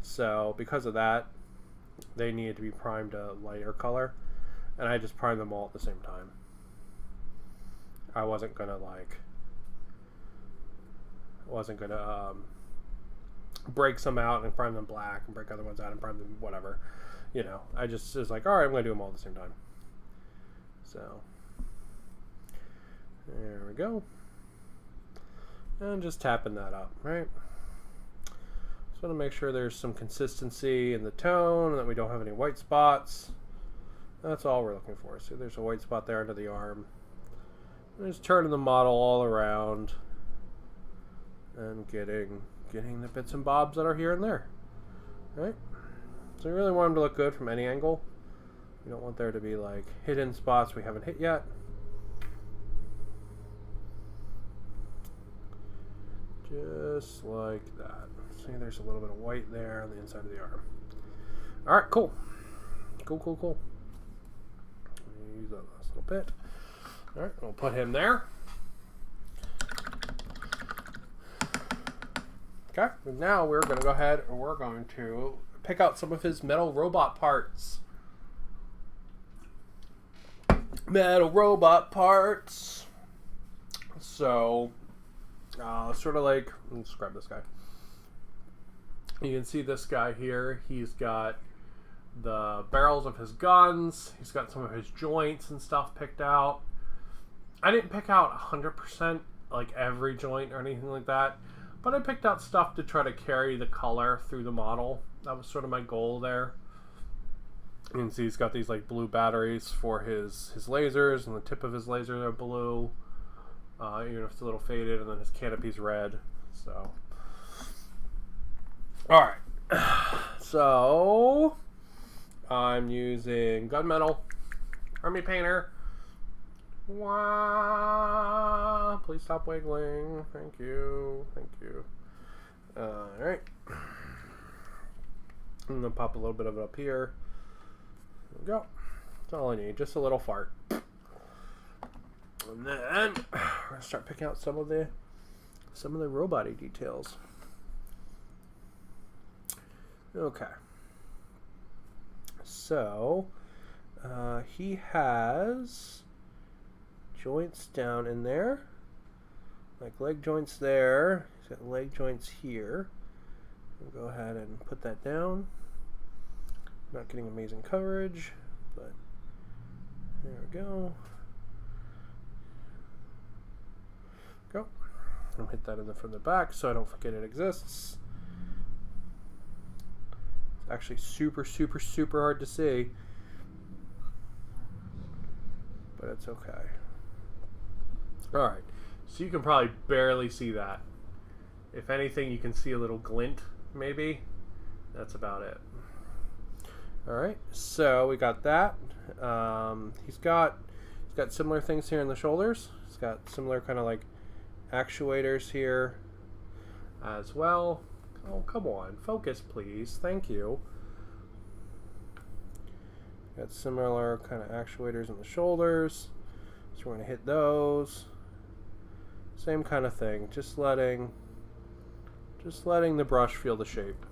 So because of that, they needed to be primed a lighter color, and I just primed them all at the same time. I wasn't gonna break some out and prime them black and break other ones out and prime them whatever. You know, I just was like, all right, I'm gonna do them all at the same time. So there we go. And just tapping that up, right? Just want to make sure there's some consistency in the tone and that we don't have any white spots. That's all we're looking for. See, there's a white spot there under the arm. And just turning the model all around and getting the bits and bobs that are here and there, right? So we really want them to look good from any angle. We don't want there to be like hidden spots we haven't hit yet. Just like that. See, there's a little bit of white there on the inside of the arm. All right, cool. Cool. Use that last little bit. All right, we'll put him there. Okay, and now we're going to go ahead and we're going to pick out some of his metal robot parts. metal robot parts. So, sort of like, let's grab this guy. You can see this guy here. He's got the barrels of his guns. He's got some of his joints and stuff picked out. I didn't pick out 100% like every joint or anything like that, but I picked out stuff to try to carry the color through the model. That was sort of my goal there. You can see he's got these like blue batteries for his lasers, and the tip of his lasers are blue, even if it's a little faded, and then his canopy's red. So, all right. So I'm using gunmetal, army painter. Wow! Please stop wiggling. Thank you. Thank you. All right. I'm gonna pop a little bit of it up here. There we go. That's all I need. Just a little fart. And then we're gonna start picking out some of the robot-y details. Okay. So he has joints down in there, like leg joints there. He's got leg joints here. We'll go ahead and put that down. Not getting amazing coverage, but there we go. I'll hit that in from the back so I don't forget it exists. It's actually super, super, super hard to see, but it's okay. Alright, so you can probably barely see that. If anything, you can see a little glint, maybe. That's about it. Alright, so we got that. He's got similar things here in the shoulders. He's got similar kind of like actuators here as well. Oh, come on. Focus, please. Thank you. Got similar kind of actuators in the shoulders. So we're going to hit those. Same kind of thing. Just letting the brush feel the shape.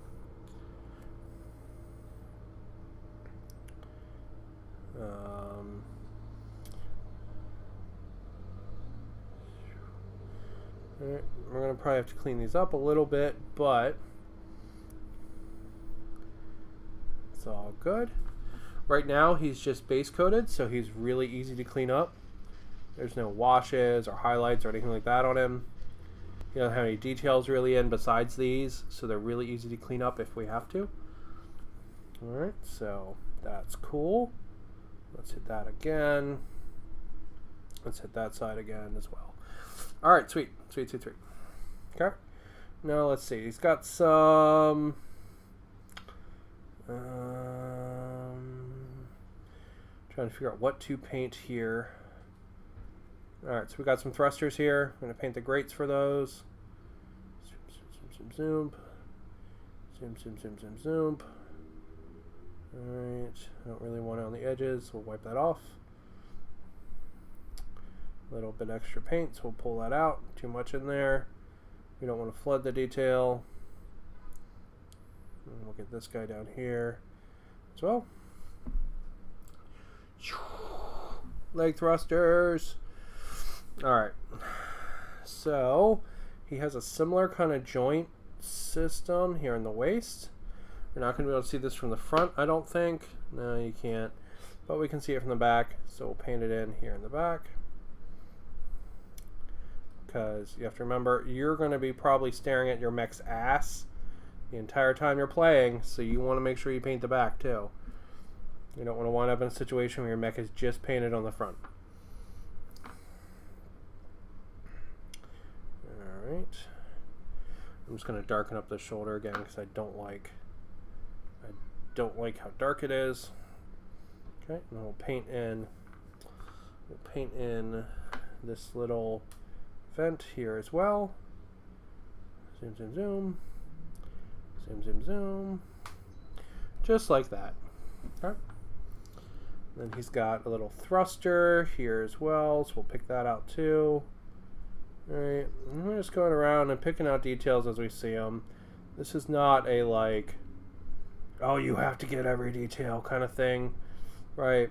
Alright, we're going to probably have to clean these up a little bit, but it's all good. Right now he's just base coated, so he's really easy to clean up. There's no washes or highlights or anything like that on him. He doesn't have any details really in besides these, so they're really easy to clean up if we have to. Alright, so that's cool. Let's hit that again. Let's hit that side again as well. Alright, sweet. Sweet, sweet, sweet. Okay. Now let's see. He's got some trying to figure out what to paint here. Alright, so we got some thrusters here. I'm going to paint the grates for those. Zoom, zoom, zoom, zoom. Zoom, zoom, zoom, zoom, zoom. Alright, I don't really want it on the edges. We'll wipe that off. A little bit extra paint, so we'll pull that out. Too much in there. We don't want to flood the detail. And we'll get this guy down here as well. Leg thrusters. Alright. So, he has a similar kind of joint system here in the waist. You're not going to be able to see this from the front, I don't think. No, you can't. But we can see it from the back, so we'll paint it in here in the back. Because you have to remember, you're going to be probably staring at your mech's ass the entire time you're playing, so you want to make sure you paint the back too. You don't want to wind up in a situation where your mech is just painted on the front. Alright. I'm just going to darken up the shoulder again because I don't like how dark it is. Okay, and we'll paint in this little vent here as well. Zoom, zoom, zoom. Zoom, zoom, zoom. Just like that. Okay. Then he's got a little thruster here as well, so we'll pick that out too. Alright, we're just going around and picking out details as we see them. This is not a like, oh, you have to get every detail kind of thing, right?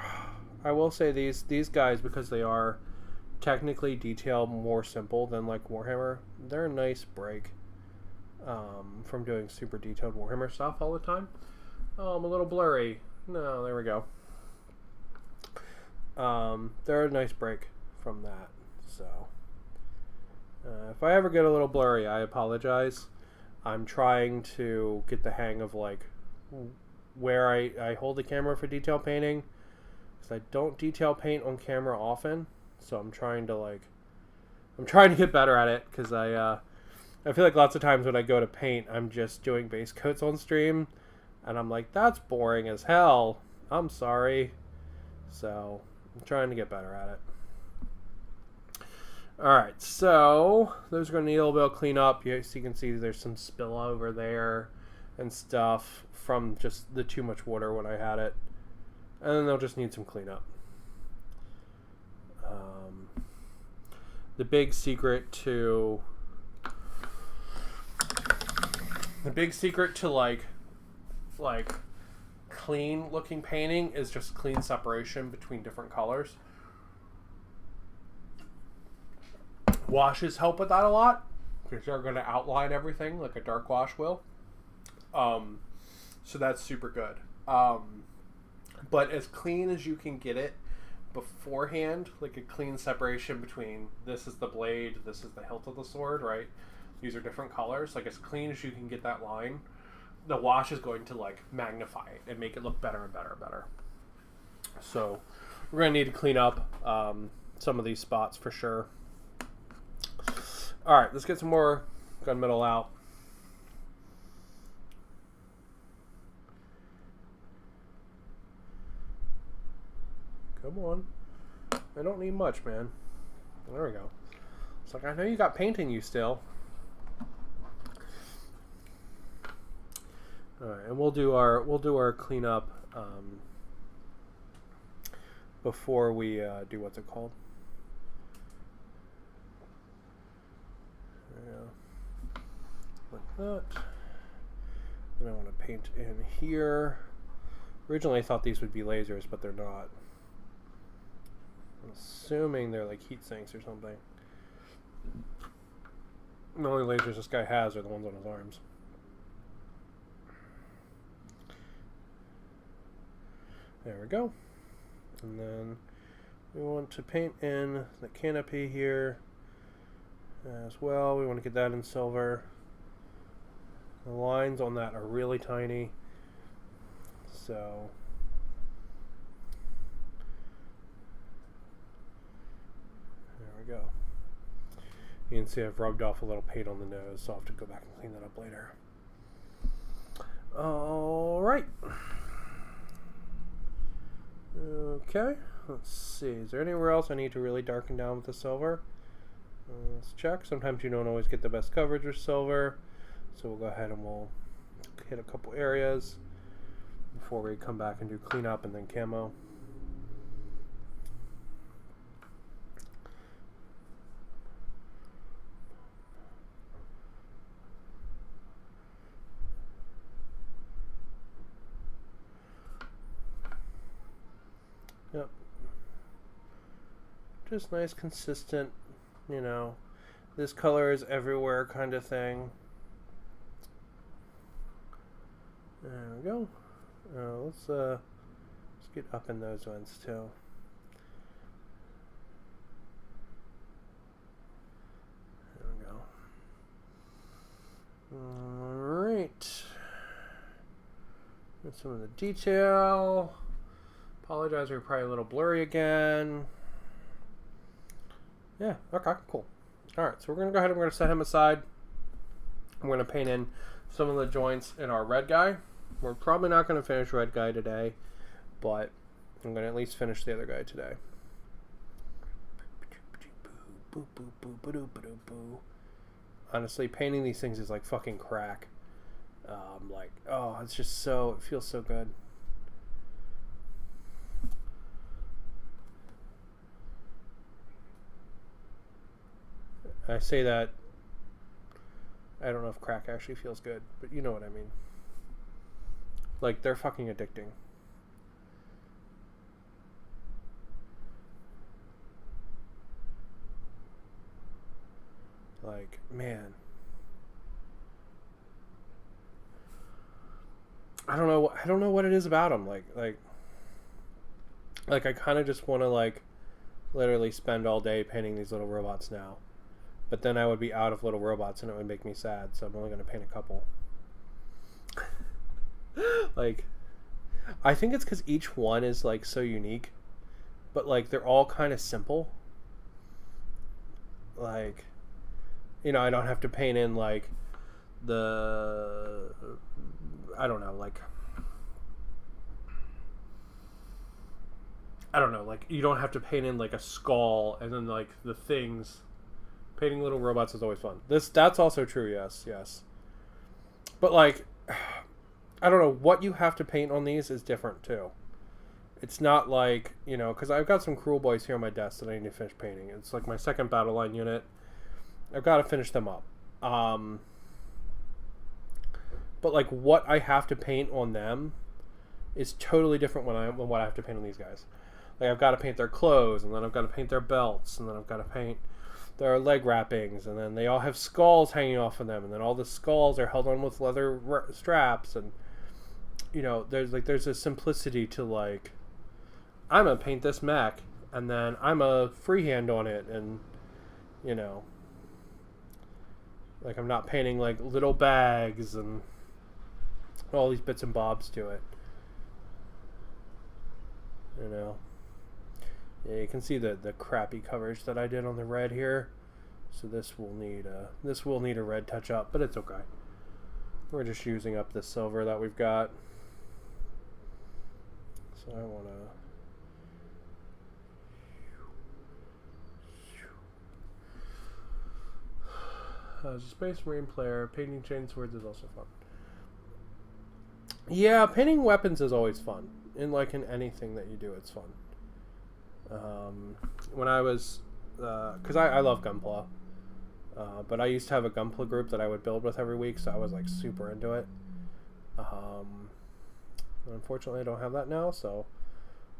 I will say these guys, because they are technically detail more simple than like Warhammer, they're a nice break from doing super detailed Warhammer stuff all the time. Oh, I'm a little blurry. No, there we go. They're a nice break from that. So if I ever get a little blurry, I apologize. I'm trying to get the hang of like where I hold the camera for detail painting, because I don't detail paint on camera often. So I'm trying to get better at it, because I feel like lots of times when I go to paint, I'm just doing base coats on stream, and I'm like, that's boring as hell. I'm sorry. So I'm trying to get better at it. Alright, so those are going to need a little bit of cleanup. So you can see there's some spill over there and stuff from just the too much water when I had it. And then they'll just need some cleanup. The big secret to like clean looking painting is just clean separation between different colors. Washes help with that a lot, because they're going to outline everything like a dark wash will. So that's super good. But as clean as you can get it beforehand, like a clean separation between this is the blade, this is the hilt of the sword, right? These are different colors. Like as clean as you can get that line, the wash is going to like magnify it and make it look better and better and better. So we're going to need to clean up some of these spots for sure. All right, let's get some more gunmetal out. Come on. I don't need much, man. There we go. It's like, I know you got paint in you still. All right, and we'll do our cleanup before we do what's it called? Like that. And I want to paint in here. Originally I thought these would be lasers, but they're not. I'm assuming they're like heat sinks or something. The only lasers this guy has are the ones on his arms. There we go. And then we want to paint in the canopy here as well. We want to get that in silver. The lines on that are really tiny. So there we go. You can see I've rubbed off a little paint on the nose, so I'll have to go back and clean that up later. All right. Okay, let's see. Is there anywhere else I need to really darken down with the silver? Let's check. Sometimes you don't always get the best coverage with silver, so we'll go ahead and we'll hit a couple areas before we come back and do cleanup and then camo. Yep. Just nice, consistent, you know, this color is everywhere kind of thing. There we go. Let's get up in those ones too. There we go. Alright. Get some of the detail. Apologize, we're probably a little blurry again. Yeah, okay, cool. Alright, so we're going to go ahead and we're going to set him aside. I'm going to paint in some of the joints in our red guy. We're probably not going to finish red guy today, but I'm going to at least finish the other guy today. Honestly, painting these things is like fucking crack. Like, oh, it's just so, it feels so good. I say that, I don't know if crack actually feels good, but you know what I mean. Like, they're fucking addicting. Like, man, I don't know what it is about them. Like I kind of just want to like literally spend all day painting these little robots now. But then I would be out of little robots and it would make me sad, so I'm only going to paint a couple. Like, I think it's because each one is like so unique, but like they're all kind of simple. Like, you know, I don't have to paint in like the, I don't know, like, you don't have to paint in like a skull and then like the things. Painting little robots is always fun. That's also true, yes. But like, I don't know, what you have to paint on these is different too. It's not like, you know, because I've got some Cruel Boys here on my desk that I need to finish painting. It's like my second battle line unit. I've got to finish them up. But like what I have to paint on them is totally different than what I have to paint on these guys. Like I've got to paint their clothes, and then I've got to paint their belts, and then I've got to paint their leg wrappings, and then they all have skulls hanging off of them, and then all the skulls are held on with leather straps, and you know, there's a simplicity to like, I'm gonna paint this mech, and then I'm a freehand on it, and you know, like I'm not painting like little bags and all these bits and bobs to it. You know, yeah, you can see the crappy coverage that I did on the red here. So this will need a red touch up, but it's okay. We're just using up the silver that we've got. So I want to. As a Space Marine player, painting chain swords is also fun. Yeah, painting weapons is always fun. In anything that you do, it's fun. When I was, because I love Gunpla, but I used to have a Gunpla group that I would build with every week, so I was like super into it. Unfortunately, I don't have that now, so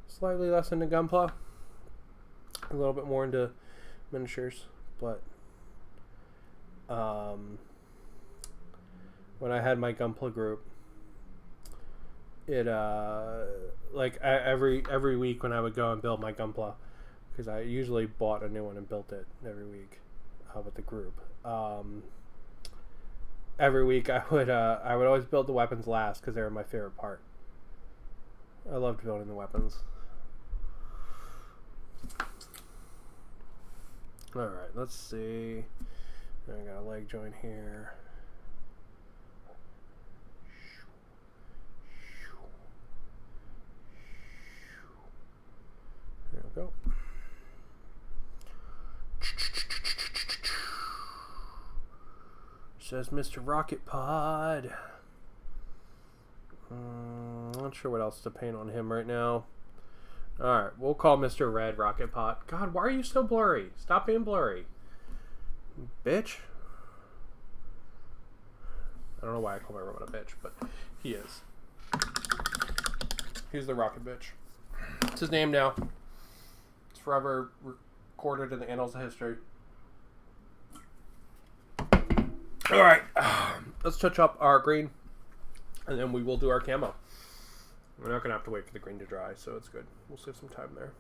slightly less into Gunpla, a little bit more into miniatures, but when I had my Gunpla group, it like every week when I would go and build my Gunpla, because I usually bought a new one and built it every week with the group. Every week I would always build the weapons last because they were my favorite part. I loved building the weapons. All right, let's see. I got a leg joint here. There we go. Says Mr. Rocket Pod. Not sure what else to paint on him right now. Alright, we'll call Mr. Red Rocket Pod. God, why are you so blurry? Stop being blurry. Bitch. I don't know why I call my robot a bitch, but he is. He's the Rocket Bitch. It's his name now. It's forever recorded in the annals of history. Alright, let's touch up our green, and then we will do our camo. We're not going to have to wait for the green to dry, so it's good. We'll save some time there.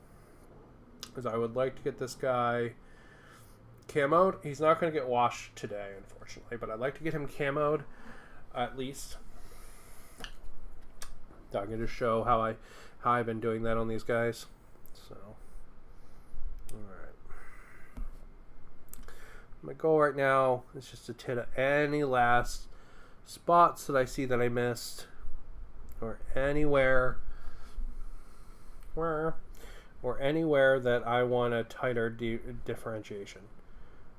Because I would like to get this guy camoed. He's not going to get washed today, unfortunately, but I'd like to get him camoed at least. I'm going to show how I've been doing that on these guys. So, alright. My goal right now is just to hit any last spots that I see that I missed, or anywhere that I want a tighter differentiation,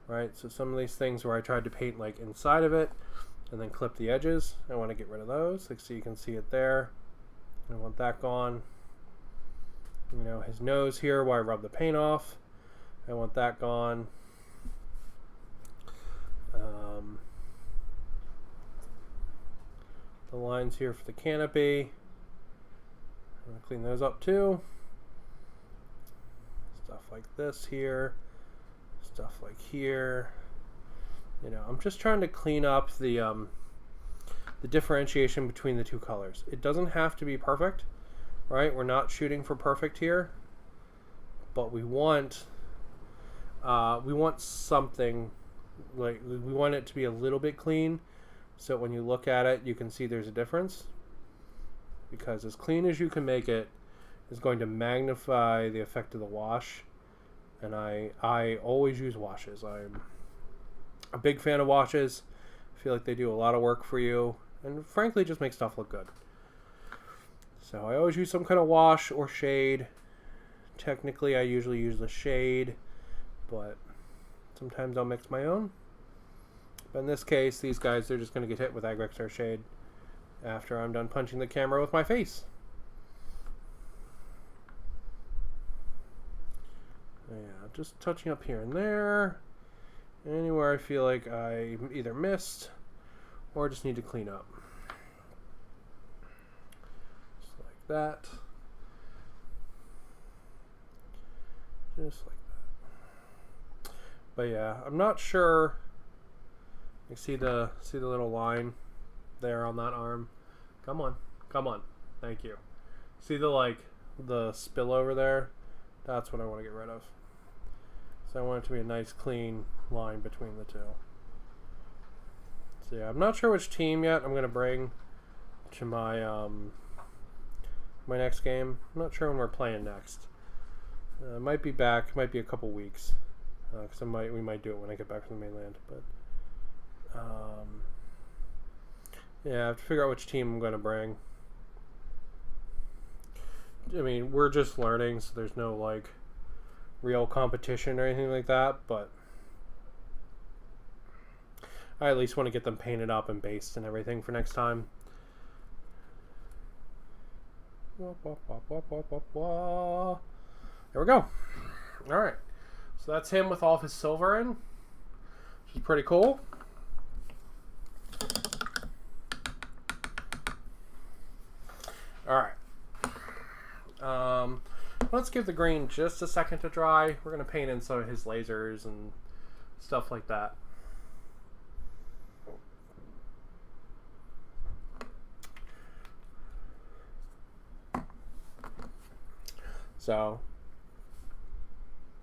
right? So some of these things where I tried to paint like inside of it and then clip the edges, I want to get rid of those. Like, so you can see it there. I want that gone. You know, his nose here where I rub the paint off, I want that gone. The lines here for the canopy, I'm going to clean those up too. Stuff like this here, stuff like here. You know, I'm just trying to clean up the differentiation between the two colors. It doesn't have to be perfect, right? We're not shooting for perfect here, but we want something like, we want it to be a little bit clean, so when you look at it, you can see there's a difference. Because as clean as you can make it is going to magnify the effect of the wash, and I always use washes. I'm a big fan of washes. I feel like they do a lot of work for you, and frankly just make stuff look good. So I always use some kind of wash or shade. Technically I usually use the shade, but sometimes I'll mix my own. But in this case, these guys, they're just going to get hit with Agrexar shade after I'm done punching the camera with my face. Yeah, just touching up here and there. Anywhere I feel like I either missed or just need to clean up. Just like that. Just like that. But yeah, I'm not sure. You see the little line there on that arm? Come on. Come on. Thank you. See the spill over there? That's what I want to get rid of. So I want it to be a nice clean line between the two. So yeah, I'm not sure which team yet I'm going to bring to my my next game. I'm not sure when we're playing next. Might be back. Might be a couple weeks. Because we might do it when I get back from the mainland. But yeah, I have to figure out which team I'm going to bring. I mean, we're just learning, so there's no like real competition or anything like that, but I at least want to get them painted up and based and everything for next time. There we go. Alright, so that's him with all of his silver in, which is pretty cool. Alright. Let's give the green just a second to dry. We're going to paint in some of his lasers and stuff like that. So,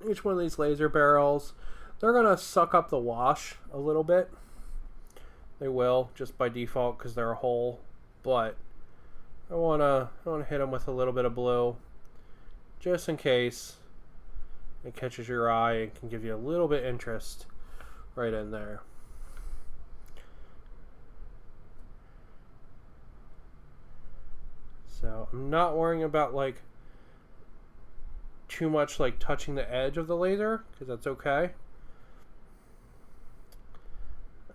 each one of these laser barrels, they're going to suck up the wash a little bit. They will, just by default, because they're a hole. But I want to hit them with a little bit of blue, just in case it catches your eye and can give you a little bit of interest right in there. So I'm not worrying about like too much like touching the edge of the laser, because that's okay.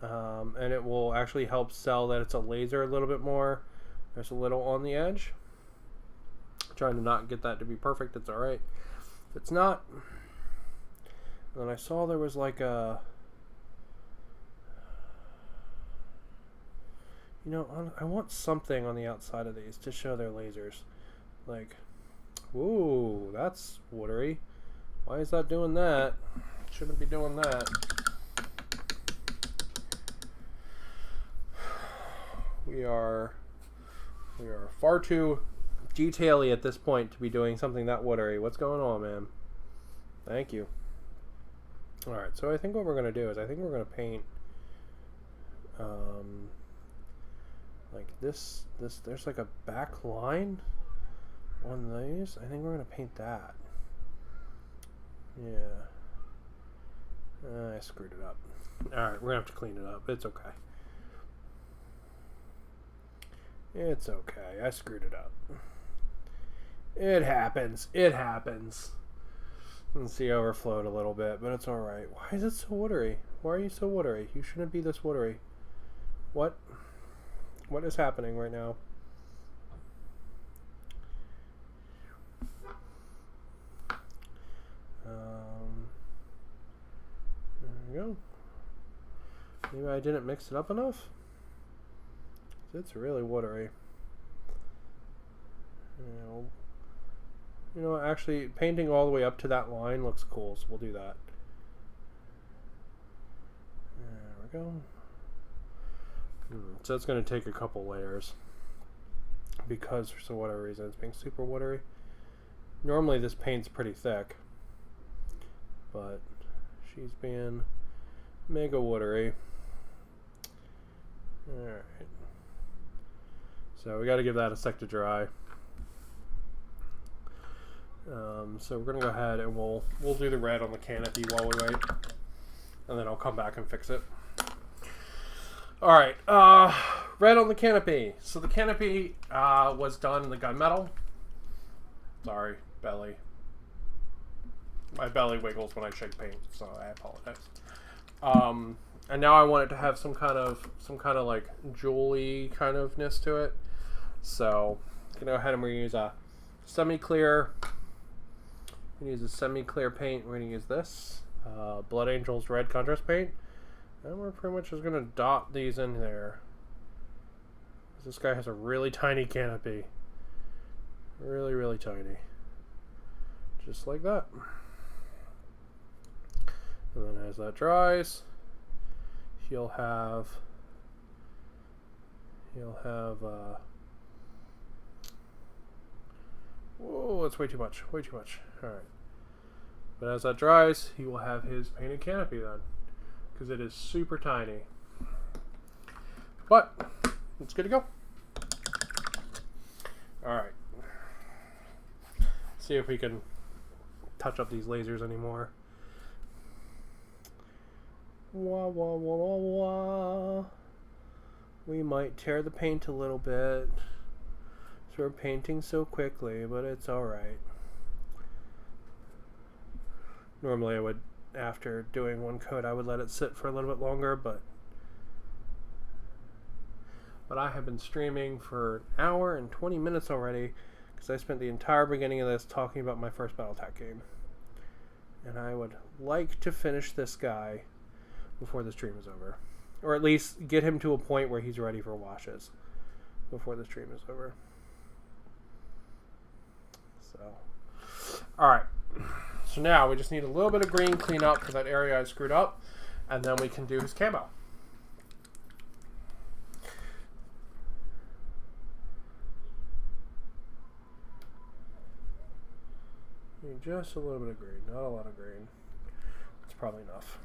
And it will actually help sell that it's a laser a little bit more. There's a little on the edge. Trying to not get that to be perfect. It's alright. If it's not. And then I saw there was like a... You know, I want something on the outside of these to show their lasers. Like, ooh, that's watery. Why is that doing that? Shouldn't be doing that. We are far too detail-y at this point to be doing something that watery. What's going on, man? Thank you. Alright, so I think what we're going to do is I think we're going to paint like this, there's like a back line on these. I think we're going to paint that. Yeah. I screwed it up. Alright, we're going to have to clean it up. It's okay. It's okay. I screwed it up. It happens. It happens. And see, overflowed a little bit, but it's alright. Why is it so watery? Why are you so watery? You shouldn't be this watery. What? What is happening right now? There we go. Maybe I didn't mix it up enough? It's really watery. You know, actually, painting all the way up to that line looks cool, so we'll do that. There we we go. So it's going to take a couple layers because for whatever reason it's being super watery. Normally this paint's pretty thick, but she's being mega watery. Alright. So we got to give that a sec to dry. So we're going to go ahead and we'll do the red on the canopy while we wait. And then I'll come back and fix it. Alright, red on the canopy. So the canopy was done in the gunmetal. Sorry, belly. My belly wiggles when I shake paint, so I apologize. And now I want it to have some kind of like jewelry kind ofness to it. So I'm gonna go ahead and we're gonna use a semi-clear. We're gonna use a semi-clear paint. We're gonna use this Blood Angels red contrast paint. And we're pretty much just going to dot these in there. This guy has a really tiny canopy. Really, really tiny. Just like that. And then as that dries, he'll have whoa, that's way too much. Way too much. Alright. But as that dries, he will have his painted canopy then. Because it is super tiny. But it's good to go. Alright. See if we can touch up these lasers anymore. Wah, wah, wah, wah, wah. We might tear the paint a little bit. So we're painting so quickly, but it's alright. Normally I would, after doing one coat, I would let it sit for a little bit longer, but I have been streaming for an hour and 20 minutes already because I spent the entire beginning of this talking about my first battletech game. And I would like to finish this guy before the stream is over. Or at least get him to a point where he's ready for washes before the stream is over. So, alright. So now we just need a little bit of green cleanup for that area I screwed up, and then we can do his camo. Need just a little bit of green, not a lot of green. It's probably enough.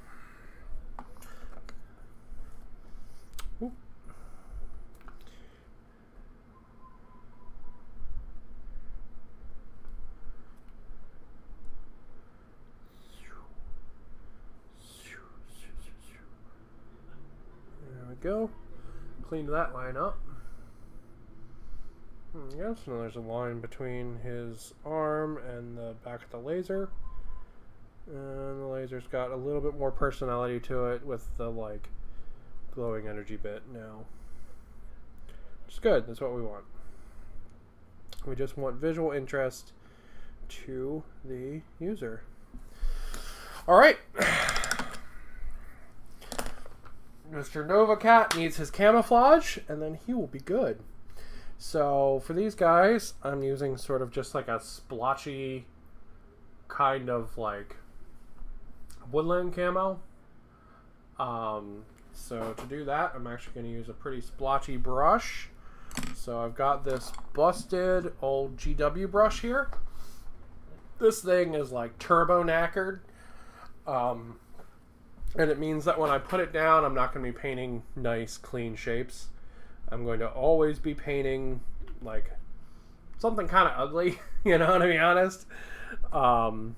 Oop. Go. Clean that line up. Yes, and there's a line between his arm and the back of the laser. And the laser's got a little bit more personality to it with the like glowing energy bit now. Which is good, that's what we want. We just want visual interest to the user. Alright. Mr. Nova Cat needs his camouflage, and then he will be good. So, for these guys, I'm using sort of just like a splotchy kind of like woodland camo. So, to do that, I'm actually going to use a pretty splotchy brush. So, I've got this busted old GW brush here. This thing is like turbo knackered. And it means that when I put it down, I'm not going to be painting nice, clean shapes. I'm going to always be painting, like, something kind of ugly, you know, to be honest. So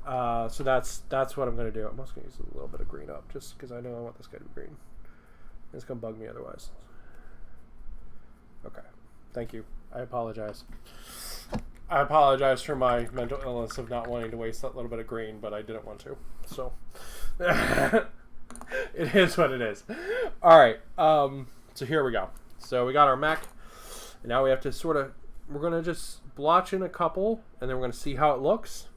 that's what I'm going to do. I'm also going to use a little bit of green up, just because I know I want this guy to be green. It's going to bug me otherwise. Okay. Thank you. I apologize. I apologize for my mental illness of not wanting to waste that little bit of green, but I didn't want to. So, it is what it is. Alright, so here we go. So we got our mech, and now we have to sort of, we're going to just blotch in a couple, and then we're going to see how it looks.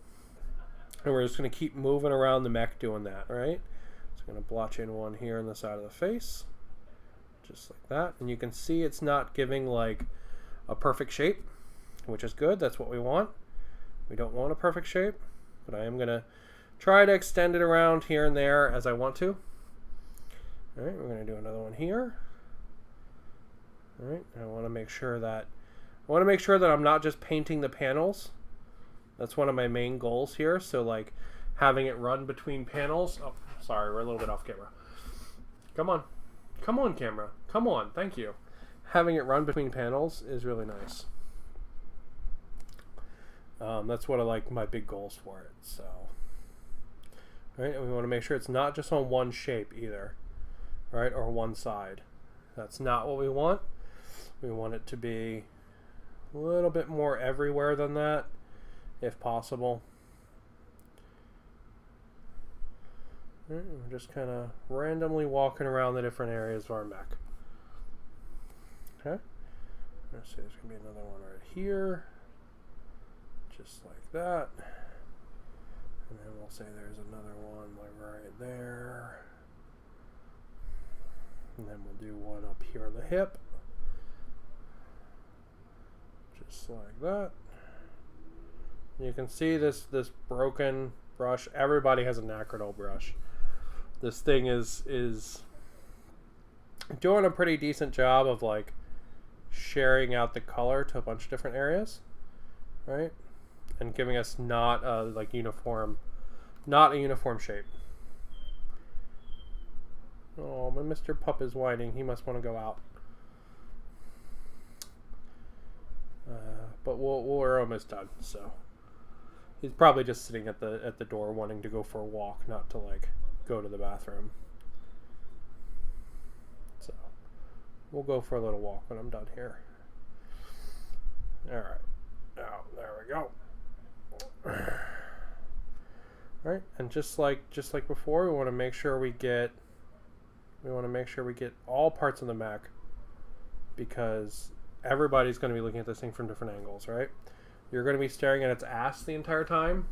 And we're just going to keep moving around the mech doing that, right? So I'm going to blotch in one here on the side of the face, just like that. And you can see it's not giving like a perfect shape, which is good. That's what we want. We don't want a perfect shape, but I am going to try to extend it around here and there as I want to. All right, we're going to do another one here. All right, I want to make sure that I'm not just painting the panels. That's one of my main goals here. So like having it run between panels. Oh, sorry, we're a little bit off camera. Come on. Come on, camera. Come on. Thank you. Having it run between panels is really nice. That's what I like, my big goals for it. So, all right, and we want to make sure it's not just on one shape either, right, or one side. That's not what we want. We want it to be a little bit more everywhere than that, if possible. All right, we're just kind of randomly walking around the different areas of our mech. Okay, let's see, there's going to be another one right here. Just like that. And then we'll say there's another one like right there. And then we'll do one up here on the hip. Just like that. You can see this broken brush. Everybody has a knackered old brush. This thing is doing a pretty decent job of like sharing out the color to a bunch of different areas, right? And giving us not a uniform shape. Oh, my Mr. Pup is whining. He must want to go out. But we're almost done. So he's probably just sitting at the door, wanting to go for a walk, not to like go to the bathroom. So we'll go for a little walk when I'm done here. All right. Now there we go. Right, and just like before, we want to make sure we get all parts of the mech, because everybody's going to be looking at this thing from different angles, right? You're going to be staring at its ass the entire time.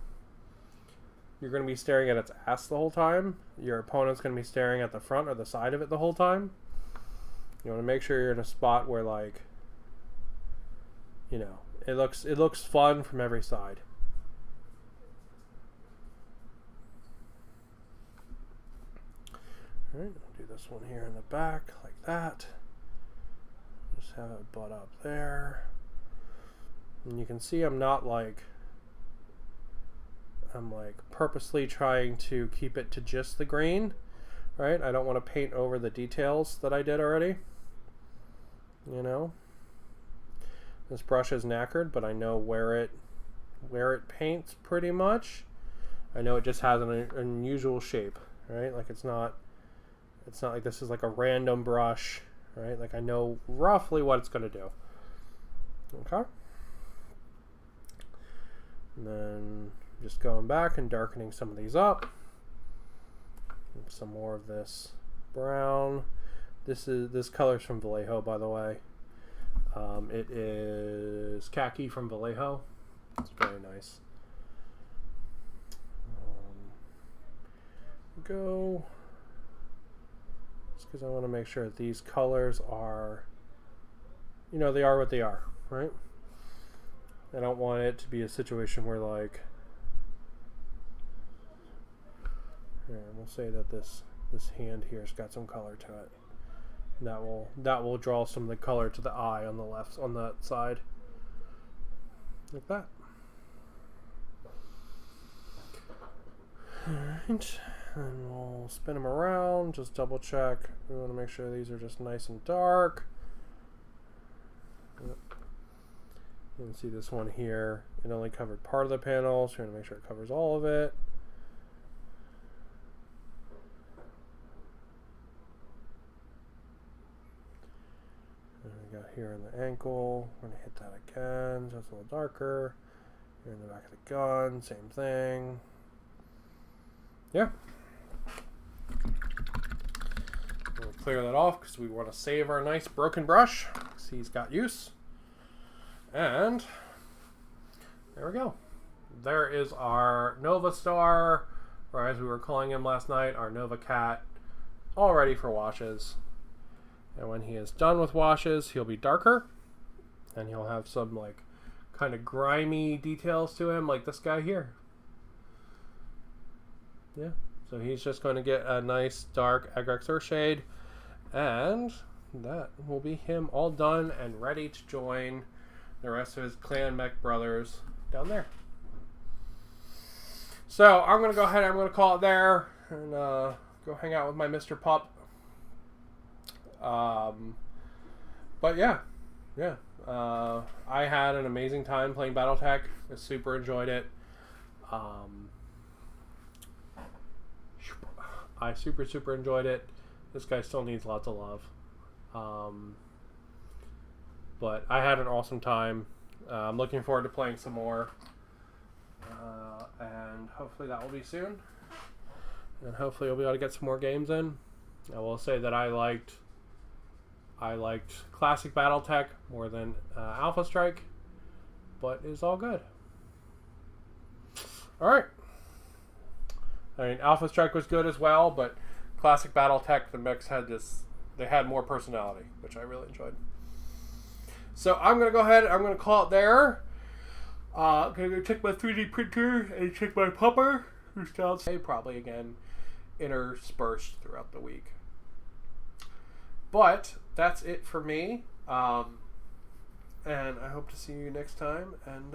You're going to be staring at its ass the whole time. Your opponent's going to be staring at the front or the side of it the whole time. You want to make sure you're in a spot where, like, you know, it looks fun from every side. All right, I'll do this one here in the back like that. Just have it butt up there. And you can see I'm purposely trying to keep it to just the green, right? I don't want to paint over the details that I did already. You know, this brush is knackered, but I know where it paints pretty much. I know it just has an unusual shape, right? Like it's not like this is like a random brush, right? Like I know roughly what it's going to do. Okay. And then just going back and darkening some of these up. Some more of this brown. This color's from Vallejo, by the way. It is khaki from Vallejo. It's very nice. Go. Just because I want to make sure that these colors are, you know, they are what they are, right? I don't want it to be a situation where, like, here, we'll say that this hand here's got some color to it. That will draw some of the color to the eye on the left, on that side, like that. All right, and we'll spin them around. Just double check. We want to make sure these are just nice and dark. You can see this one here. It only covered part of the panel, so we're going to make sure it covers all of it. And we got here in the ankle. We're going to hit that again, so it's a little darker. Here in the back of the gun, same thing. Yeah. We'll clear that off because we want to save our nice broken brush. See, he's got use. And there we go. There is our Nova Star, or as we were calling him last night, our Nova Cat, all ready for washes. And when he is done with washes, he'll be darker, and he'll have some like kind of grimy details to him, like this guy here. Yeah, So he's just going to get a nice dark Agrax Earthshade, and that will be him all done and ready to join the rest of his clan mech brothers down there. So I'm going to go ahead and I'm going to call it there and go hang out with my Mr. Pup. But yeah. I had an amazing time playing battletech. I super enjoyed it. I super enjoyed it. This guy still needs lots of love. But I had an awesome time. I'm looking forward to playing some more. And hopefully that will be soon. And hopefully we'll be able to get some more games in. I will say that I liked classic battletech more than Alpha Strike, but it's all good. All right. I mean, Alpha Strike was good as well, but classic battletech, the mechs they had more personality, which I really enjoyed. So I'm gonna go ahead. I'm gonna call it there. I'm gonna go check my 3D printer and check my pupper, who's downstairs. Probably again interspersed throughout the week. But that's it for me. And I hope to see you next time. And